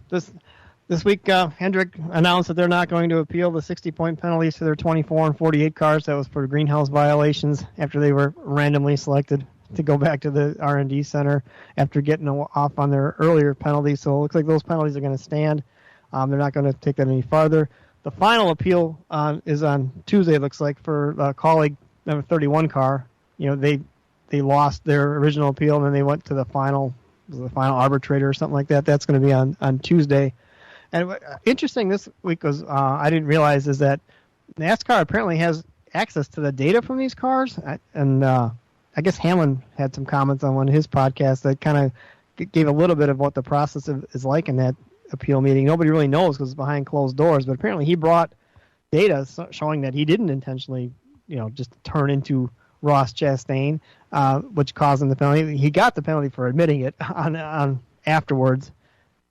this week, Hendrick announced that they're not going to appeal the 60-point penalties to their 24 and 48 cars. That was for greenhouse violations after they were randomly selected to go back to the R&D center after getting off on their earlier penalties. So it looks like those penalties are going to stand. They're not going to take that any farther. The final appeal is on Tuesday, it looks like, for colleague number 31 car. You know, they lost their original appeal, and then they went to the final arbitrator or something like that. That's going to be on Tuesday. And interesting this week was, I didn't realize, is that NASCAR apparently has access to the data from these cars. And I guess Hamlin had some comments on one of his podcasts that kind of gave a little bit of what the process is like in that appeal meeting. Nobody really knows because it's behind closed doors, but apparently he brought data showing that he didn't intentionally, you know, just turn into Ross Chastain, which caused him the penalty. He got the penalty for admitting it on afterwards.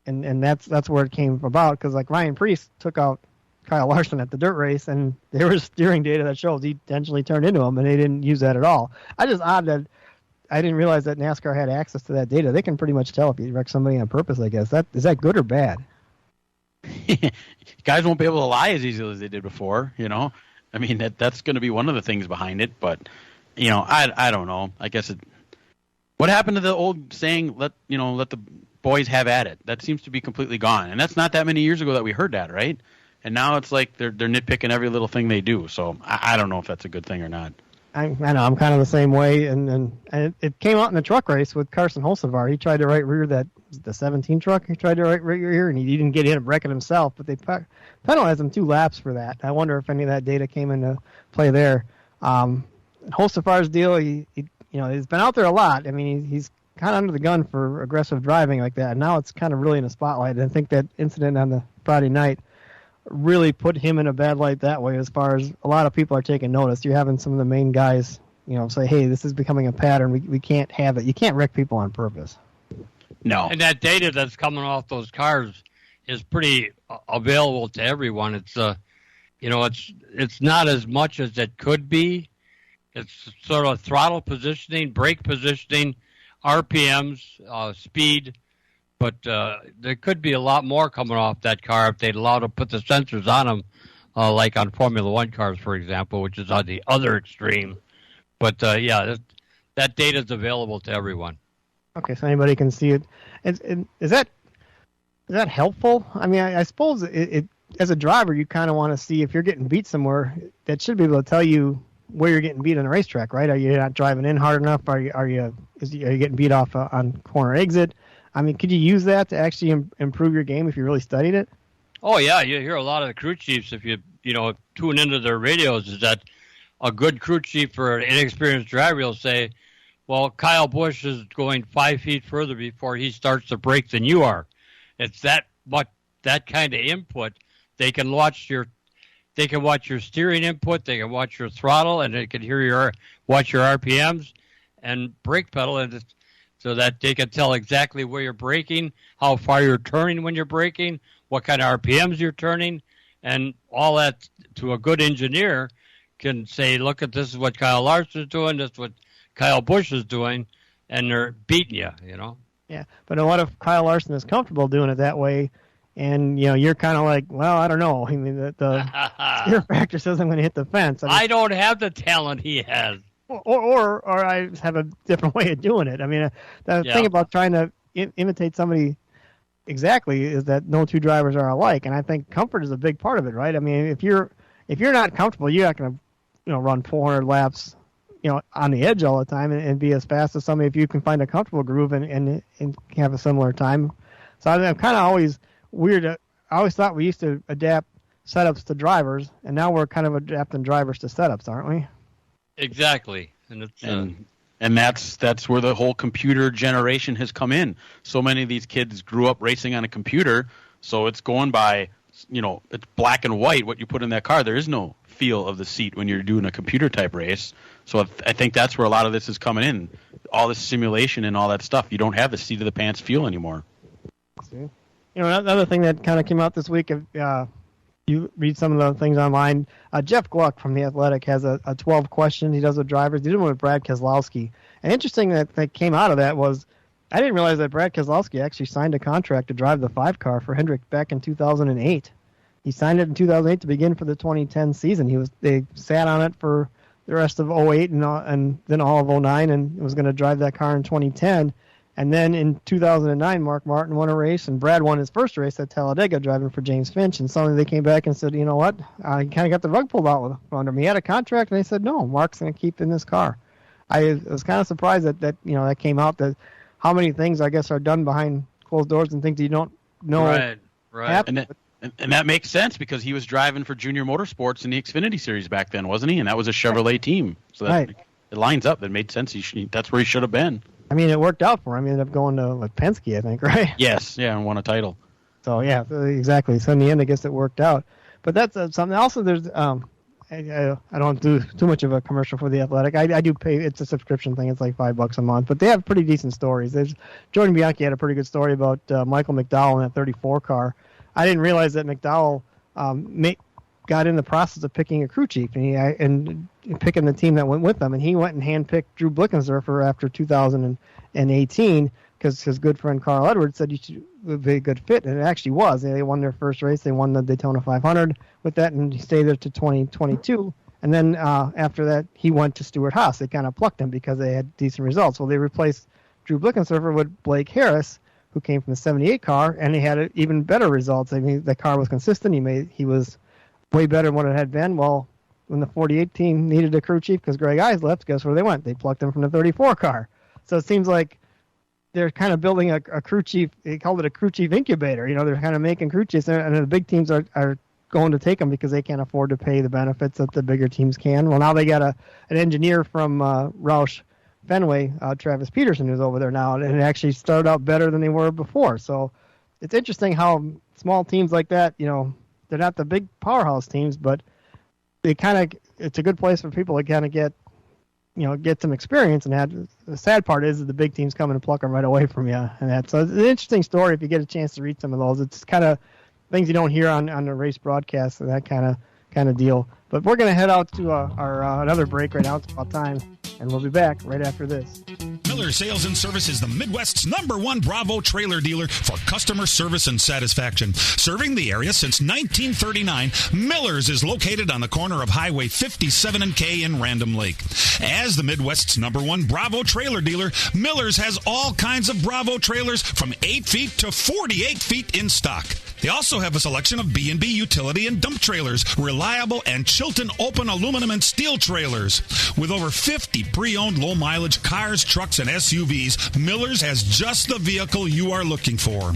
And that's where it came about, because like Ryan Preece took out Kyle Larson at the dirt race, and there was steering data that shows he intentionally turned into him, and they didn't use that at all. I just odd that I didn't realize that NASCAR had access to that data. They can pretty much tell if you wreck somebody on purpose, I guess. Is that good or bad? Guys won't be able to lie as easily as they did before, you know. I mean, that's going to be one of the things behind it, but you know, I don't know. I guess what happened to the old saying, let the boys have at it? That seems to be completely gone, and that's not that many years ago that we heard that, right? And now it's like they're nitpicking every little thing they do. So I don't know if that's a good thing or not. I know I'm kind of the same way, and it came out in the truck race with Carson Hocevar. He tried to right rear the 17 truck. He tried to right rear, and he didn't get in and wreck it himself. But they penalized him 2 laps for that. I wonder if any of that data came into play there. Hocevar's deal, he's been out there a lot. I mean, he's kind of under the gun for aggressive driving like that. And now it's kind of really in the spotlight. And I think that incident on the Friday night really put him in a bad light that way, as far as a lot of people are taking notice. You're having some of the main guys, say, hey, this is becoming a pattern. We can't have it. You can't wreck people on purpose. No. And that data that's coming off those cars is pretty available to everyone. It's it's not as much as it could be. It's sort of throttle positioning, brake positioning, RPMs, speed, but there could be a lot more coming off that car if they'd allow to put the sensors on them, like on Formula One cars, for example, which is on the other extreme. But that data is available to everyone. Okay, so anybody can see it. Is that helpful? I mean, I suppose it as a driver, you kind of want to see if you're getting beat somewhere. That should be able to tell you where you're getting beat on the racetrack, right? Are you not driving in hard enough? Are you getting beat off on corner exit? I mean, could you use that to actually improve your game if you really studied it? Oh yeah, you hear a lot of the crew chiefs if you tune into their radios. Is that a good crew chief for an inexperienced driver will say, well, Kyle Busch is going 5 feet further before he starts to brake than you are. It's that kind of input. They can watch your steering input, they can watch your throttle, and they can watch your RPMs and brake pedal, and so that they can tell exactly where you're braking, how far you're turning when you're braking, what kind of RPMs you're turning, and all that. To a good engineer can say, look, this is what Kyle Larson is doing, this is what Kyle Busch is doing, and they're beating you, Yeah, but what if Kyle Larson is comfortable doing it that way, And, you're kind of like, well, I don't know. I mean, the scare factor says I'm going to hit the fence. I don't have the talent he has. Or I have a different way of doing it. I mean, the thing about trying to imitate somebody exactly is that no two drivers are alike. And I think comfort is a big part of it, right? I mean, if you're not comfortable, you're not going to, run 400 laps, on the edge all the time and be as fast as somebody if you can find a comfortable groove and have a similar time. So I'm kind of always weird. I always thought we used to adapt setups to drivers, and now we're kind of adapting drivers to setups, aren't we? Exactly. And it's, and that's where the whole computer generation has come in. So many of these kids grew up racing on a computer, so it's going by, it's black and white what you put in that car. There is no feel of the seat when you're doing a computer type race. So I think that's where a lot of this is coming in. All this simulation and all that stuff. You don't have the seat of the pants feel anymore. See? Another thing that kind of came out this week, you read some of the things online. Jeff Gluck from The Athletic has a 12 questions he does with drivers. He did one with Brad Keselowski. And interesting that came out of that was I didn't realize that Brad Keselowski actually signed a contract to drive the 5 car for Hendrick back in 2008. He signed it in 2008 to begin for the 2010 season. They sat on it for the rest of 08 and then all of 09 and was going to drive that car in 2010. And then in 2009, Mark Martin won a race, and Brad won his first race at Talladega driving for James Finch. And suddenly they came back and said, you know what? I kind of got the rug pulled out from him. He had a contract, and they said, no, Mark's going to keep in this car. I was kind of surprised that that came out, that how many things, I guess, are done behind closed doors and things you don't know happen. And that makes sense because he was driving for Junior Motorsports in the Xfinity Series back then, wasn't he? And that was a Chevrolet team. So it lines up. It made sense. That's where he should have been. I mean, it worked out for him. He ended up going to Penske, I think, right? Yes, yeah, and won a title. So, yeah, exactly. So, in the end, I guess it worked out. But that's something. Also, there's I don't do too much of a commercial for The Athletic. I do pay. It's a subscription thing. It's like $5 a month. But they have pretty decent stories. Jordan Bianchi had a pretty good story about Michael McDowell in that 34 car. I didn't realize that McDowell got in the process of picking a crew chief and picking the team that went with them. And he went and handpicked Drew Blickensderfer after 2018 because his good friend Carl Edwards said you should be a good fit. And it actually was. They won their first race. They won the Daytona 500 with that and he stayed there to 2022. And then after that, he went to Stewart Haas. They kind of plucked him because they had decent results. Well, they replaced Drew Blickensderfer with Blake Harris, who came from the 78 car, and he had even better results. I mean, the car was consistent. He was way better than what it had been. Well, when the 48 team needed a crew chief because Greg Ives left, guess where they went? They plucked him from the 34 car. So it seems like they're kind of building a crew chief. They called it a crew chief incubator. They're kind of making crew chiefs, and the big teams are going to take them because they can't afford to pay the benefits that the bigger teams can. Well, now they got an engineer from Roush Fenway, Travis Peterson, who's over there now, and it actually started out better than they were before. So it's interesting how small teams like that, they're not the big powerhouse teams, but it's a good place for people to kind of get some experience. And the sad part is that the big teams come and pluck them right away from you. And so it's an interesting story if you get a chance to read some of those. It's kind of things you don't hear on the race broadcast and that kind of deal. But we're going to head out to our another break right now. It's about time. And we'll be back right after this. Miller Sales and Service is the Midwest's #1 Bravo trailer dealer for customer service and satisfaction. Serving the area since 1939, Miller's is located on the corner of Highway 57 and K in Random Lake. As the Midwest's #1 Bravo trailer dealer, Miller's has all kinds of Bravo trailers from 8 feet to 48 feet in stock. They also have a selection of B&B utility and dump trailers, reliable and Chilton open aluminum and steel trailers. With over 50 pre-owned low-mileage cars, trucks, and SUVs, Miller's has just the vehicle you are looking for.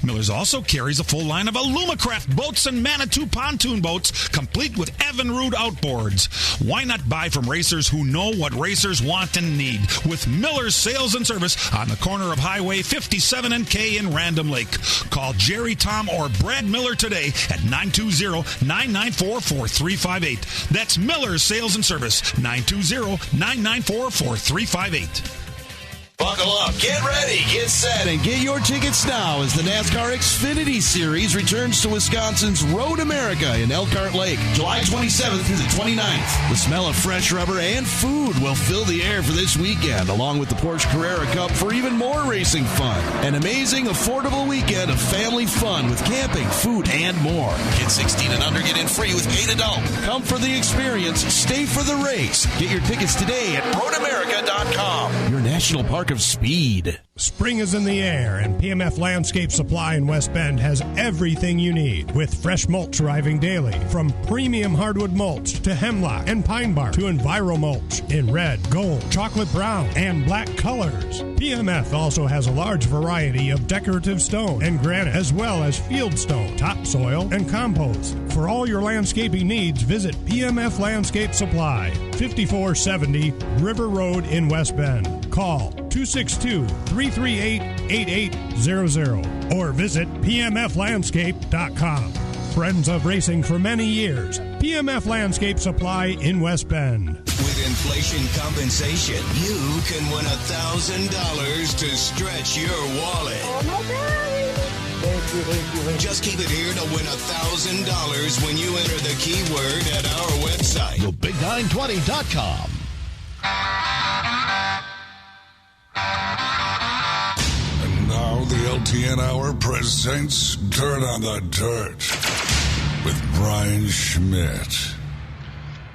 Miller's also carries a full line of Alumacraft boats and Manitou pontoon boats, complete with Evinrude outboards. Why not buy from racers who know what racers want and need? With Miller's Sales and Service on the corner of Highway 57 and K in Random Lake. Call Jerry, Tom, or Brad Miller today at 920-994-4358. That's Miller's Sales and Service, 920-994-4358. Buckle up, get ready, get set, and get your tickets now as the NASCAR Xfinity Series returns to Wisconsin's Road America in Elkhart Lake, July 27th through the 29th. The smell of fresh rubber and food will fill the air for this weekend, along with the Porsche Carrera Cup for even more racing fun. An amazing, affordable weekend of family fun with camping, food, and more. Kids 16 and under get in free with 8 adults. Come for the experience, stay for the race. Get your tickets today at roadamerica.com. Your national park of speed. Spring is in the air, and PMF Landscape Supply in West Bend has everything you need, with fresh mulch arriving daily, from premium hardwood mulch to hemlock and pine bark to Enviro mulch in red, gold, chocolate brown, and black colors. PMF also has a large variety of decorative stone and granite, as well as field stone, topsoil, and compost. For all your landscaping needs, visit PMF Landscape Supply, 5470 River Road in West Bend. Call 262-338-8800 or visit pmflandscape.com. Friends of racing for many years. PMF Landscape Supply in West Bend. With inflation compensation, you can win $1,000 to stretch your wallet. Oh my God. Thank you. Just keep it here to win $1,000 when you enter the keyword at our website. TheBig920.com. And now the LTN Hour presents Dirt on the Dirt with Brian Schmidt.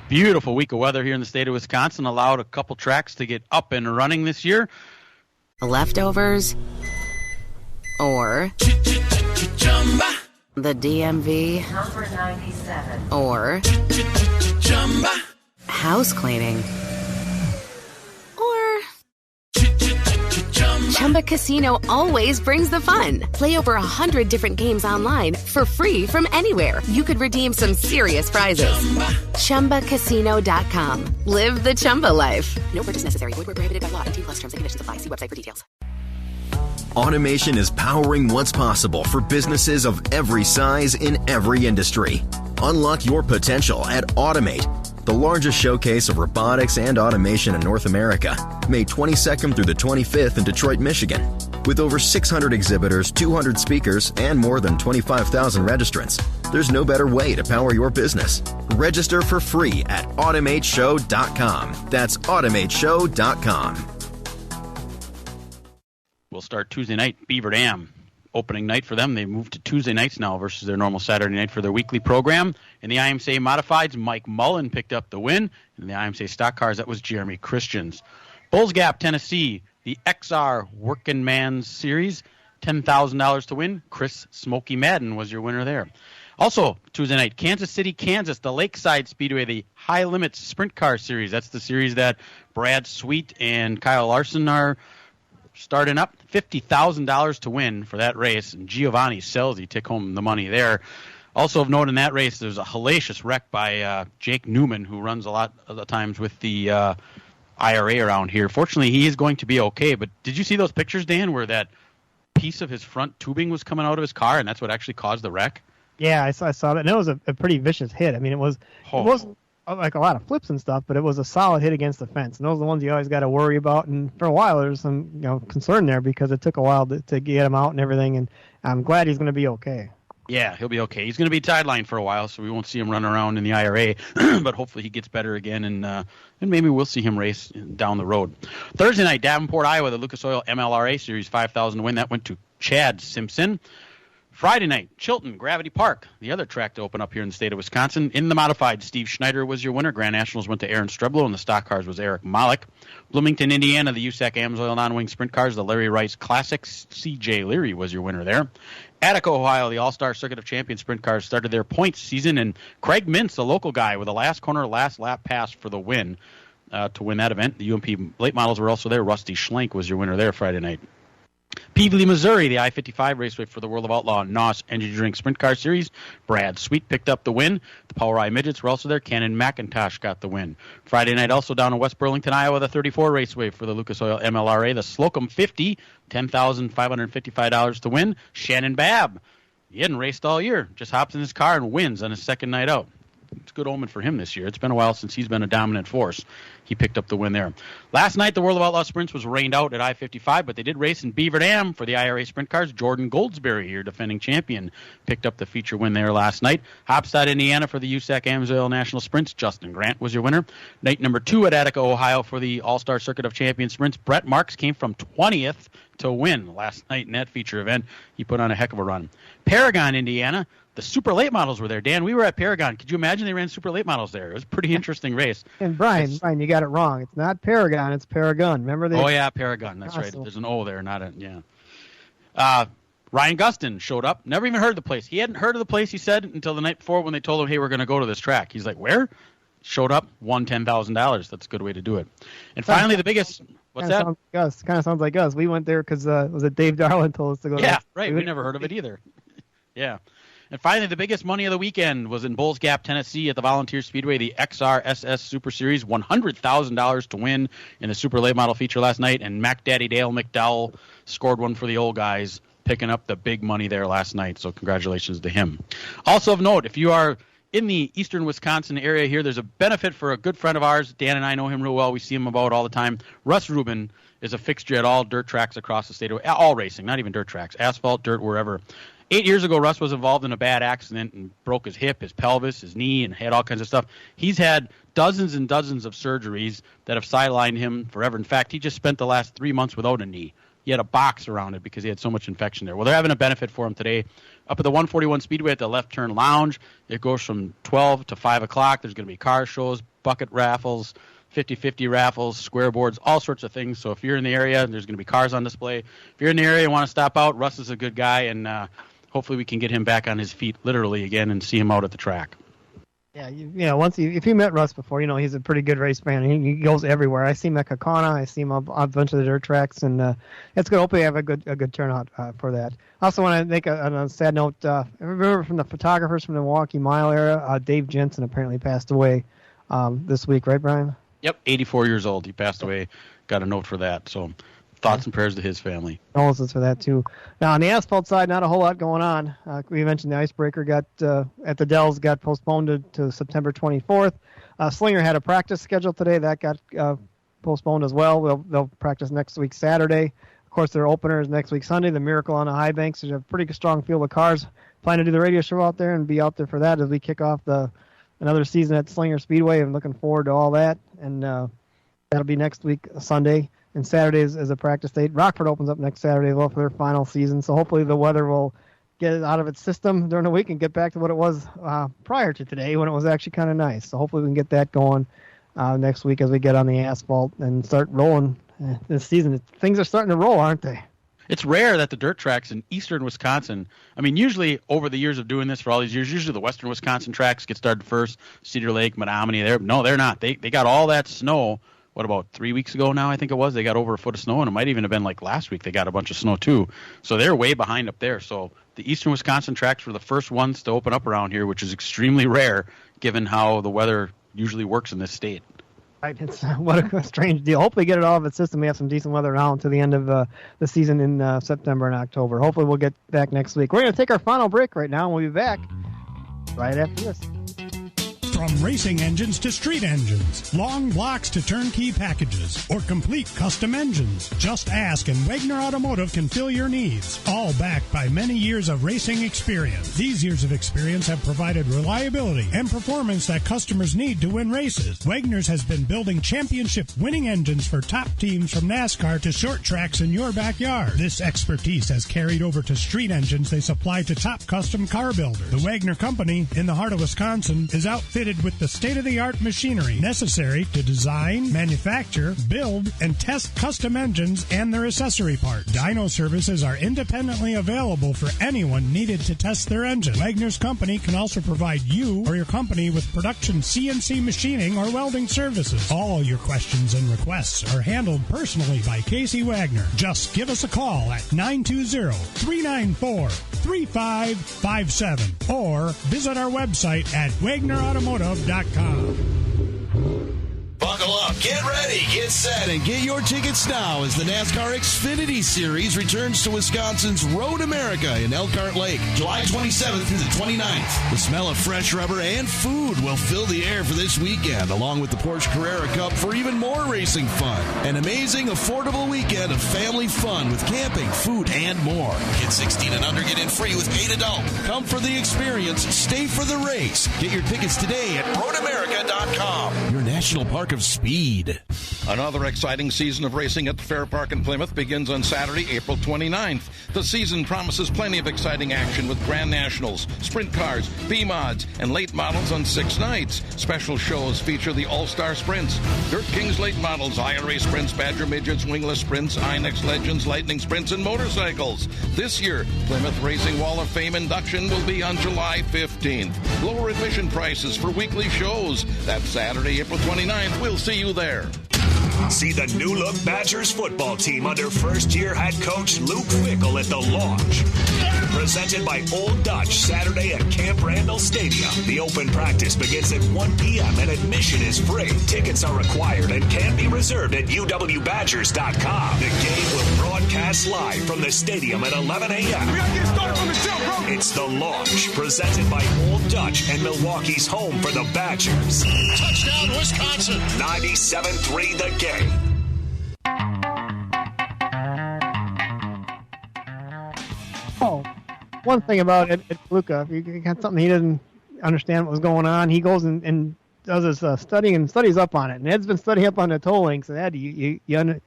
Beautiful week of weather here in the state of Wisconsin allowed a couple tracks to get up and running this year. Leftovers or the DMV number 97 or house cleaning or Chumba Casino always brings the fun. Play over 100 different games online for free from anywhere. You could redeem some serious prizes. ChumbaCasino.com. Live the Chumba life. No purchase necessary. Void where prohibited by law. 18+ terms and conditions apply. See website for details. Automation is powering what's possible for businesses of every size in every industry. Unlock your potential at Automate, the largest showcase of robotics and automation in North America, May 22nd through the 25th in Detroit, Michigan. With over 600 exhibitors, 200 speakers, and more than 25,000 registrants, there's no better way to power your business. Register for free at automateshow.com. That's automateshow.com. We'll start Tuesday night, Beaver Dam. Opening night for them. They moved to Tuesday nights now versus their normal Saturday night for their weekly program. In the IMCA Modifieds, Mike Mullen picked up the win. In the IMCA Stock Cars, that was Jeremy Christians. Bulls Gap, Tennessee, the XR Working Man's Series, $10,000 to win. Chris Smokey Madden was your winner there. Also, Tuesday night, Kansas City, Kansas, the Lakeside Speedway, the High Limits Sprint Car Series. That's the series that Brad Sweet and Kyle Larson are starting up. $50,000 to win for that race, and Giovanni Selzy took home the money there. Also of note in that race, there's a hellacious wreck by Jake Newman, who runs a lot of the times with the IRA around here. Fortunately, he is going to be okay, but did you see those pictures, Dan, where that piece of his front tubing was coming out of his car, and that's what actually caused the wreck? Yeah, I saw that, and it was a pretty vicious hit. I mean, it wasn't like a lot of flips and stuff, but it was a solid hit against the fence. And those are the ones you always got to worry about. And for a while, there's some concern there because it took a while to get him out and everything. And I'm glad he's going to be okay. Yeah, he'll be okay. He's going to be sidelined for a while, so we won't see him running around in the IRA. But hopefully he gets better again, and maybe we'll see him race down the road. Thursday night, Davenport, Iowa, the Lucas Oil MLRA Series 5,000 win. That went to Chad Simpson. Friday night, Chilton, Gravity Park, the other track to open up here in the state of Wisconsin. In the modified, Steve Schneider was your winner. Grand Nationals went to Aaron Streblo, and the stock cars was Eric Malik. Bloomington, Indiana, the USAC Amsoil non-wing sprint cars, the Larry Rice Classic, C.J. Leary was your winner there. Attica, Ohio, the All-Star Circuit of Champions sprint cars started their points season, and Craig Mintz, the local guy, with a last corner, last lap pass for the win to win that event. The UMP late models were also there. Rusty Schlenk was your winner there Friday night. Peevely, Missouri, the I-55 Raceway for the World of Outlaw NOS Energy Drink Sprint Car Series. Brad Sweet picked up the win. The Power I Midgets were also there. Cannon McIntosh got the win. Friday night also down in West Burlington, Iowa, the 34 Raceway for the Lucas Oil MLRA. The Slocum 50, $10,555 to win. Shannon Babb, he hadn't raced all year. Just hops in his car and wins on his second night out. it's a good omen for him this year. It's been a while since he's been a dominant force. He picked up the win there. Last night, the World of Outlaw Sprints was rained out at I-55, but they did race in Beaver Dam for the IRA Sprint Cars. Jordan Goldsberry, here defending champion, picked up the feature win there last night. Hopstad, Indiana for the USAC Amsoil National Sprints. Justin Grant was your winner. Night number 2 at Attica, Ohio for the All-Star Circuit of Champions Sprints. Brett Marks came from 20th to win last night in that feature event. He put on a heck of a run. Paragon, Indiana. The super late models were there. Dan, we were at Paragon. Could you imagine they ran super late models there? It was a pretty interesting race. And Brian, you got it wrong. It's not Paragon, it's Paragon. Remember that? Oh, yeah, Paragon. That's right. There's an O there, not a, yeah. Ryan Gustin showed up. Never even heard of the place. He hadn't heard of the place, he said, until the night before when they told him, hey, we're going to go to this track. He's like, where? Showed up, won $10,000. That's a good way to do it. And finally, the biggest... What's that? Kind of sounds like us. We went there because was it Dave Darlin told us to go? Yeah, right. We never heard of it either. Yeah. And finally, the biggest money of the weekend was in Bulls Gap, Tennessee at the Volunteer Speedway, the XRSS Super Series, $100,000 to win in the Super Late Model feature last night. And Mac Daddy Dale McDowell scored one for the old guys, picking up the big money there last night. So congratulations to him. Also of note, if you are in the eastern Wisconsin area here, there's a benefit for a good friend of ours. Dan and I know him real well. We see him about all the time. Russ Rubin is a fixture at all dirt tracks across the state, all racing, not even dirt tracks, asphalt, dirt, wherever. 8 years ago, Russ was involved in a bad accident and broke his hip, his pelvis, his knee, and had all kinds of stuff. He's had dozens and dozens of surgeries that have sidelined him forever. In fact, he just spent the last 3 months without a knee. He had a box around it because he had so much infection there. Well, they're having a benefit for him today. Up at the 141 Speedway at the Left Turn Lounge, it goes from 12 to 5 o'clock. There's going to be car shows, bucket raffles, 50-50 raffles, square boards, all sorts of things. So if you're in the area, there's going to be cars on display. If you're in the area and want to stop out, Russ is a good guy, and hopefully we can get him back on his feet literally again and see him out at the track. Yeah, if you met Russ before, he's a pretty good race fan. He goes everywhere. I see him at Kaukauna. I see him on a bunch of the dirt tracks, and it's good. Hopefully, have a good turnout for that. I also want to make a sad note. I remember from the photographers from the Milwaukee Mile area, Dave Jensen apparently passed away this week, right, Brian? Yep, 84 years old. He passed away. Got a note for that. So thoughts and prayers to his family. Condolences for that, too. Now, on the asphalt side, not a whole lot going on. We mentioned the Icebreaker at the Dells got postponed to September 24th. Slinger had a practice scheduled today. That got postponed as well. They'll practice next week, Saturday. Of course, their opener is next week, Sunday. The Miracle on the High Banks. There's a pretty strong field of cars. Plan to do the radio show out there and be out there for that as we kick off another season at Slinger Speedway. I'm looking forward to all that. And that'll be next week, Sunday. And Saturday is a practice date. Rockford opens up next Saturday as well for their final season. So hopefully the weather will get it out of its system during the week and get back to what it was prior to today when it was actually kind of nice. So hopefully we can get that going next week as we get on the asphalt and start rolling this season. Things are starting to roll, aren't they? It's rare that the dirt tracks in eastern Wisconsin, usually over the years of doing this for all these years, usually the western Wisconsin tracks get started first, Cedar Lake, Menominee. No, they're not. They got all that snow. What, about 3 weeks ago now, I think it was? They got over a foot of snow, and it might even have been like last week they got a bunch of snow too. So they're way behind up there. So the eastern Wisconsin tracks were the first ones to open up around here, which is extremely rare given how the weather usually works in this state. Right, it's what a strange deal. Hopefully get it all of its system. We have some decent weather now until the end of the season in September and October. Hopefully we'll get back next week. We're going to take our final break right now, and we'll be back right after this. From racing engines to street engines, long blocks to turnkey packages, or complete custom engines, just ask and Wagner Automotive can fill your needs. All backed by many years of racing experience. These years of experience have provided reliability and performance that customers need to win races. Wagner's has been building championship-winning engines for top teams from NASCAR to short tracks in your backyard. This expertise has carried over to street engines they supply to top custom car builders. The Wagner Company, in the heart of Wisconsin, is outfitted with the state-of-the-art machinery necessary to design, manufacture, build, and test custom engines and their accessory parts. Dyno services are independently available for anyone needed to test their engine. Wagner's Company can also provide you or your company with production CNC machining or welding services. All your questions and requests are handled personally by Casey Wagner. Just give us a call at 920-394-3557 or visit our website at WagnerAutomotive.com. Buckle Buckle up, get ready, get set, and get your tickets now as the NASCAR Xfinity Series returns to Wisconsin's Road America in Elkhart Lake, July 27th through the 29th. The smell of fresh rubber and food will fill the air for this weekend, along with the Porsche Carrera Cup for even more racing fun. An amazing, affordable weekend of family fun with camping, food, and more. Kids 16 and under get in free with paid adult. Come for the experience, stay for the race. Get your tickets today at roadamerica.com. Your national park of speed. Another exciting season of racing at the Fair Park in Plymouth begins on Saturday, April 29th. The season promises plenty of exciting action with Grand Nationals, sprint cars, B-mods, and late models on 6 nights. Special shows feature the All-Star Sprints, Dirt Kings late models, IRA Sprints, Badger Midgets, Wingless Sprints, Inex Legends, Lightning Sprints, and motorcycles. This year, Plymouth Racing Wall of Fame induction will be on July 15th. Lower admission prices for weekly shows. That's Saturday, April 29th. We'll see you there. See the new-look Badgers football team under first-year head coach Luke Fickle at the Launch. Presented by Old Dutch, Saturday at Camp Randall Stadium. The open practice begins at 1 p.m. and admission is free. Tickets are required and can be reserved at uwbadgers.com. The game will broadcast live from the stadium at 11 a.m. We gotta get started from the jump, bro. It's the Launch, presented by Old Dutch and Milwaukee's home for the Badgers. Touchdown, Wisconsin. 97-3 the game. Oh, one thing about Ed Luca, if you got something he didn't understand what was going on, he goes and does his studying and studies up on it. And Ed's been studying up on the toll links. And Ed, you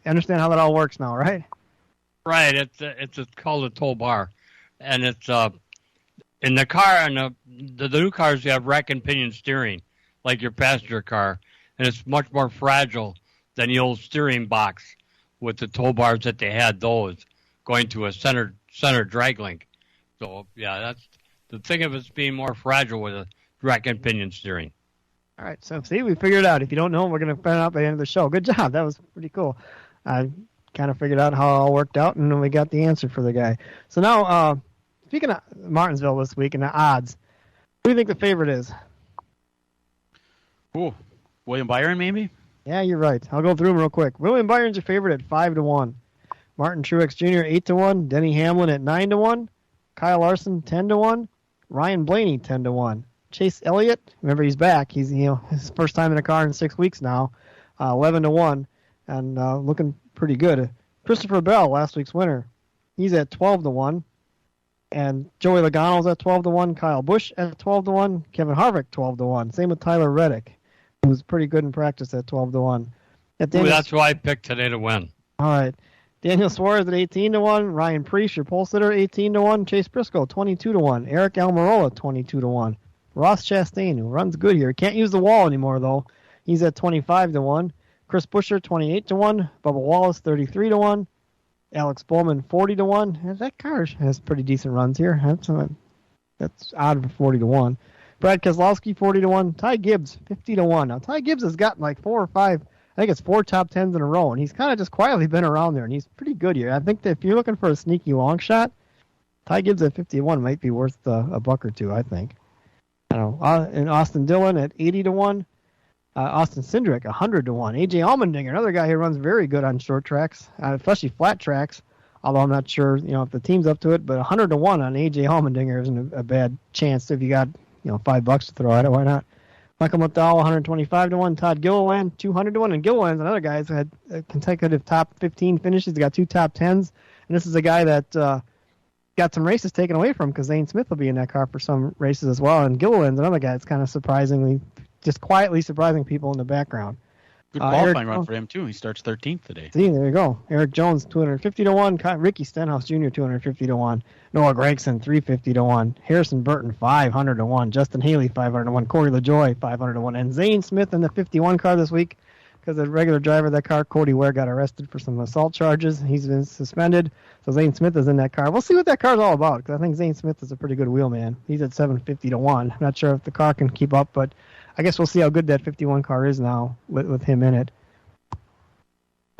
understand how that all works now, right? Right. It's called a toll bar, and it's in the car. And the new cars, you have rack and pinion steering, like your passenger car, and it's much more fragile than the old steering box with the toll bars that they had. Those going to a center drag link. So yeah, that's the thing of it's being more fragile with a rack and pinion steering. All right, so see, we figured it out. If you don't know, we're going to find out by the end of the show. Good job. That was pretty cool. I kind of figured out how it all worked out, and then we got the answer for the guy. So now, speaking of Martinsville this week and the odds, who do you think the favorite is? Ooh, William Byron, maybe? Yeah, you're right. I'll go through them real quick. William Byron's your favorite at 5-1. Martin Truex Jr. 8-1. Denny Hamlin at 9-1. Kyle Larson 10-1. Ryan Blaney 10-1. Chase Elliott, remember he's back. He's his first time in a car in 6 weeks now, 11-1, and looking pretty good. Christopher Bell, last week's winner, he's at 12-1, and Joey Logano's at 12-1. Kyle Busch at 12-1. Kevin Harvick 12-1. Same with Tyler Reddick, who's pretty good in practice at 12-1. That's who I picked today to win. All right. Daniel Suarez at 18-1. Ryan Preece, your pole sitter, 18-1. Chase Briscoe, 22-1. Eric Almirola, 22-1. Ross Chastain, who runs good here. Can't use the wall anymore, though. He's at 25-1. Chris Buescher, 28-1. Bubba Wallace, 33-1. Alex Bowman, 40-1. That car has pretty decent runs here. That's odd for 40-1. Brad Keselowski, 40-1. Ty Gibbs, 50-1. Now, Ty Gibbs has gotten like 4 or 5, I think it's 4 top 10s in a row, and he's kind of just quietly been around there, and he's pretty good here. I think that if you're looking for a sneaky long shot, Ty Gibbs at 51 might be worth a buck or two, I think. I don't know. And Austin Dillon at 80-1. Austin Cindric, 100-1. AJ Allmendinger, another guy who runs very good on short tracks, especially flat tracks. Although I'm not sure, if the team's up to it, but 100-1 on AJ Allmendinger isn't a bad chance. If you got, $5 to throw at it, why not? Michael McDowell, 125-1. Todd Gilliland, 200-1. And Gilliland's another guy who's had consecutive top 15 finishes. He's got 2 top 10s. And this is a guy that got some races taken away from because Zane Smith will be in that car for some races as well. And Gilliland's another guy that's kind of just quietly surprising people in the background. Good qualifying run for him, too. He starts 13th today. See, there you go. Eric Jones, 250-1. Ricky Stenhouse Jr., 250-1. Noah Gragson, 350-1. Harrison Burton, 500-1. Justin Haley, 500-1. Corey LaJoie, 500-1. And Zane Smith in the 51 car this week because the regular driver of that car, Cody Ware, got arrested for some assault charges. He's been suspended. So Zane Smith is in that car. We'll see what that car's all about because I think Zane Smith is a pretty good wheelman. He's at 750-1. I'm not sure if the car can keep up, but I guess we'll see how good that 51 car is now with him in it.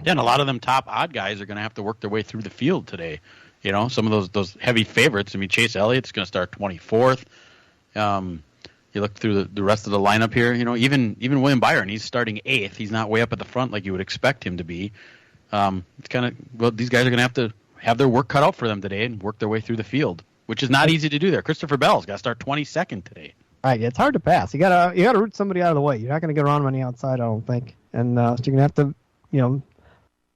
Yeah, and a lot of them top odd guys are going to have to work their way through the field today. Some of those heavy favorites. I mean, Chase Elliott's going to start 24th. you look through the rest of the lineup here. Even William Byron, he's starting 8th. He's not way up at the front like you would expect him to be. It's kind of these guys are going to have to have their work cut out for them today and work their way through the field, which is not easy to do there. Christopher Bell's got to start 22nd today. Right, it's hard to pass. You gotta root somebody out of the way. You're not going to get around on the outside, I don't think. And so you're going to have to,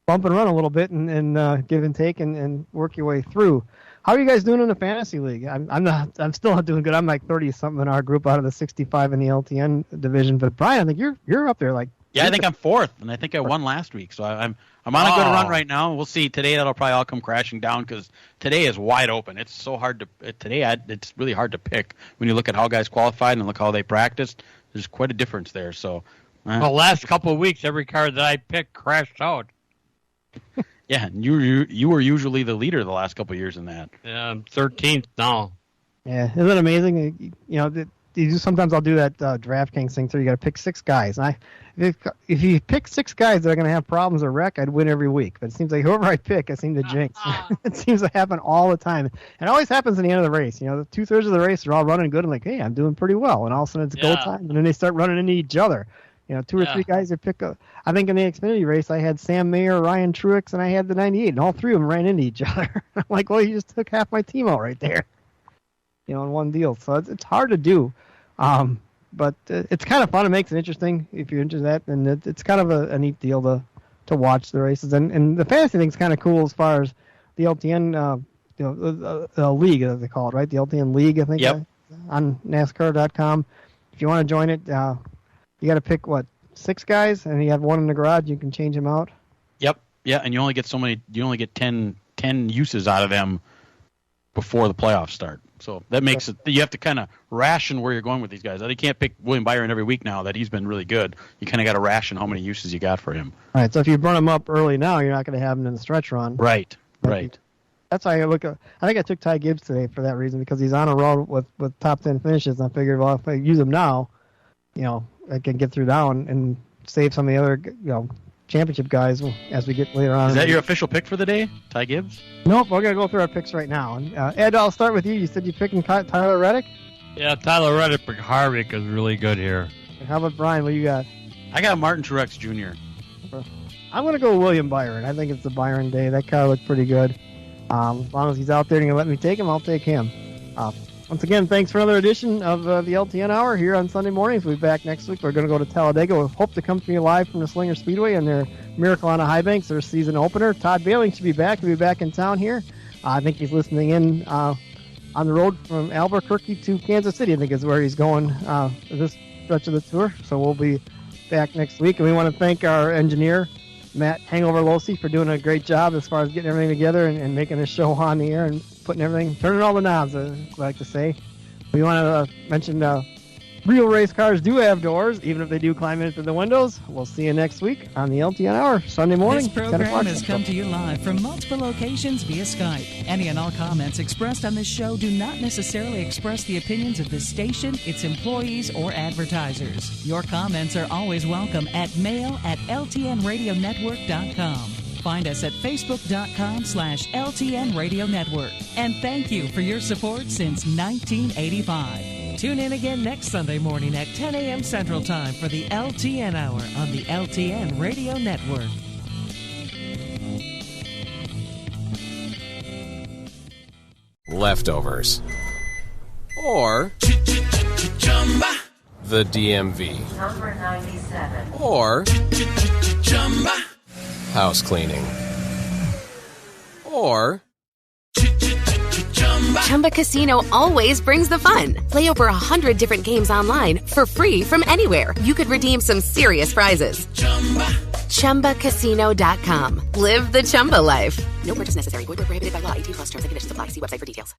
bump and run a little bit and give and take and work your way through. How are you guys doing in the fantasy league? I'm still not doing good. I'm like 30 something in our group out of the 65 in the LTN division. But Brian, I think you're up there like. Yeah, I think I'm 4th, and I think I won last week, so I'm on a good run right now. We'll see today. That'll probably all come crashing down because today is wide open. It's so hard to it's really hard to pick when you look at how guys qualified and look how they practiced. There's quite a difference there. So, the last couple of weeks, every card that I picked crashed out. Yeah, and you were usually the leader the last couple of years in that. Yeah, I'm 13th now. Yeah, isn't it amazing? Sometimes I'll do that DraftKings thing, so you got to pick 6 guys. And if you pick 6 guys that are going to have problems or wreck, I'd win every week. But it seems like whoever I pick, I seem to jinx. It seems to happen all the time. And it always happens in the end of the race. 2/3 of the race, they're all running good. I'm like, hey, I'm doing pretty well. And all of a sudden it's go time, and then they start running into each other. 2 or 3 guys that pick up. I think in the Xfinity race, I had Sam Mayer, Ryan Truex, and I had the 98, and all 3 of them ran into each other. I'm like, well, you just took half my team out right there, in one deal. So it's hard to do. But it's kind of fun. It makes it interesting if you're into that, and it's kind of a neat deal to watch the races. And the fantasy thing's kind of cool as far as the LTN, league, as they call it, right? The LTN league, I think, on NASCAR.com. If you want to join it, you got to pick 6 guys, and you have 1 in the garage. You can change them out. Yep. Yeah, and you only get so many. You only get 10 uses out of them before the playoffs start. So that makes it. You have to kind of ration where you're going with these guys. You can't pick William Byron every week now that he's been really good. You kind of got to ration how many uses you got for him. All right. So if you burn him up early now, you're not going to have him in the stretch run. Right. That's why I think I took Ty Gibbs today for that reason, because he's on a roll with top 10 finishes. And I figured, well, if I use him now, I can get through down and save some of the other, championship guys as we get later on. Is that your official pick for the day, Ty Gibbs? Nope, we're going to go through our picks right now. And, Ed, I'll start with you. You said you're picking Tyler Reddick? Yeah, Tyler Reddick, but Harvick is really good here. And how about Brian? What you got? I got Martin Truex Jr. I'm going to go William Byron. I think it's the Byron day. That car looked pretty good. As long as he's out there and you let me take him, I'll take him. Once again, thanks for another edition of the LTN Hour here on Sunday mornings. We'll be back next week. We're going to go to Talladega. We hope to come to you live from the Slinger Speedway and their Miracle on the High Banks, their season opener. Todd Bailey should be back. He'll be back in town here. I think he's listening in on the road from Albuquerque to Kansas City, I think is where he's going this stretch of the tour. So we'll be back next week. And we want to thank our engineer, Matt Hangover Losi, for doing a great job as far as getting everything together and making the show on the air and putting everything, turning all the knobs, I like to say. We want to mention real race cars do have doors, even if they do climb in through the windows. We'll see you next week on the LTN Hour, Sunday morning. This program has come to you live from multiple locations via Skype. Any and all comments expressed on this show do not necessarily express the opinions of this station, its employees, or advertisers. Your comments are always welcome at mail@ltnradionetwork.com. Find us at facebook.com/LTN Radio Network. And thank you for your support since 1985. Tune in again next Sunday morning at 10 a.m. Central Time for the LTN Hour on the LTN Radio Network. Leftovers. Or the DMV. Number 97. Or house cleaning. Or Chumba Casino always brings the fun. Play over 100 different games online for free from anywhere. You could redeem some serious prizes. ChumbaCasino.com. Live the Chumba life. No purchase necessary. Void where prohibited by law. 18+ terms and conditions apply. See website for details.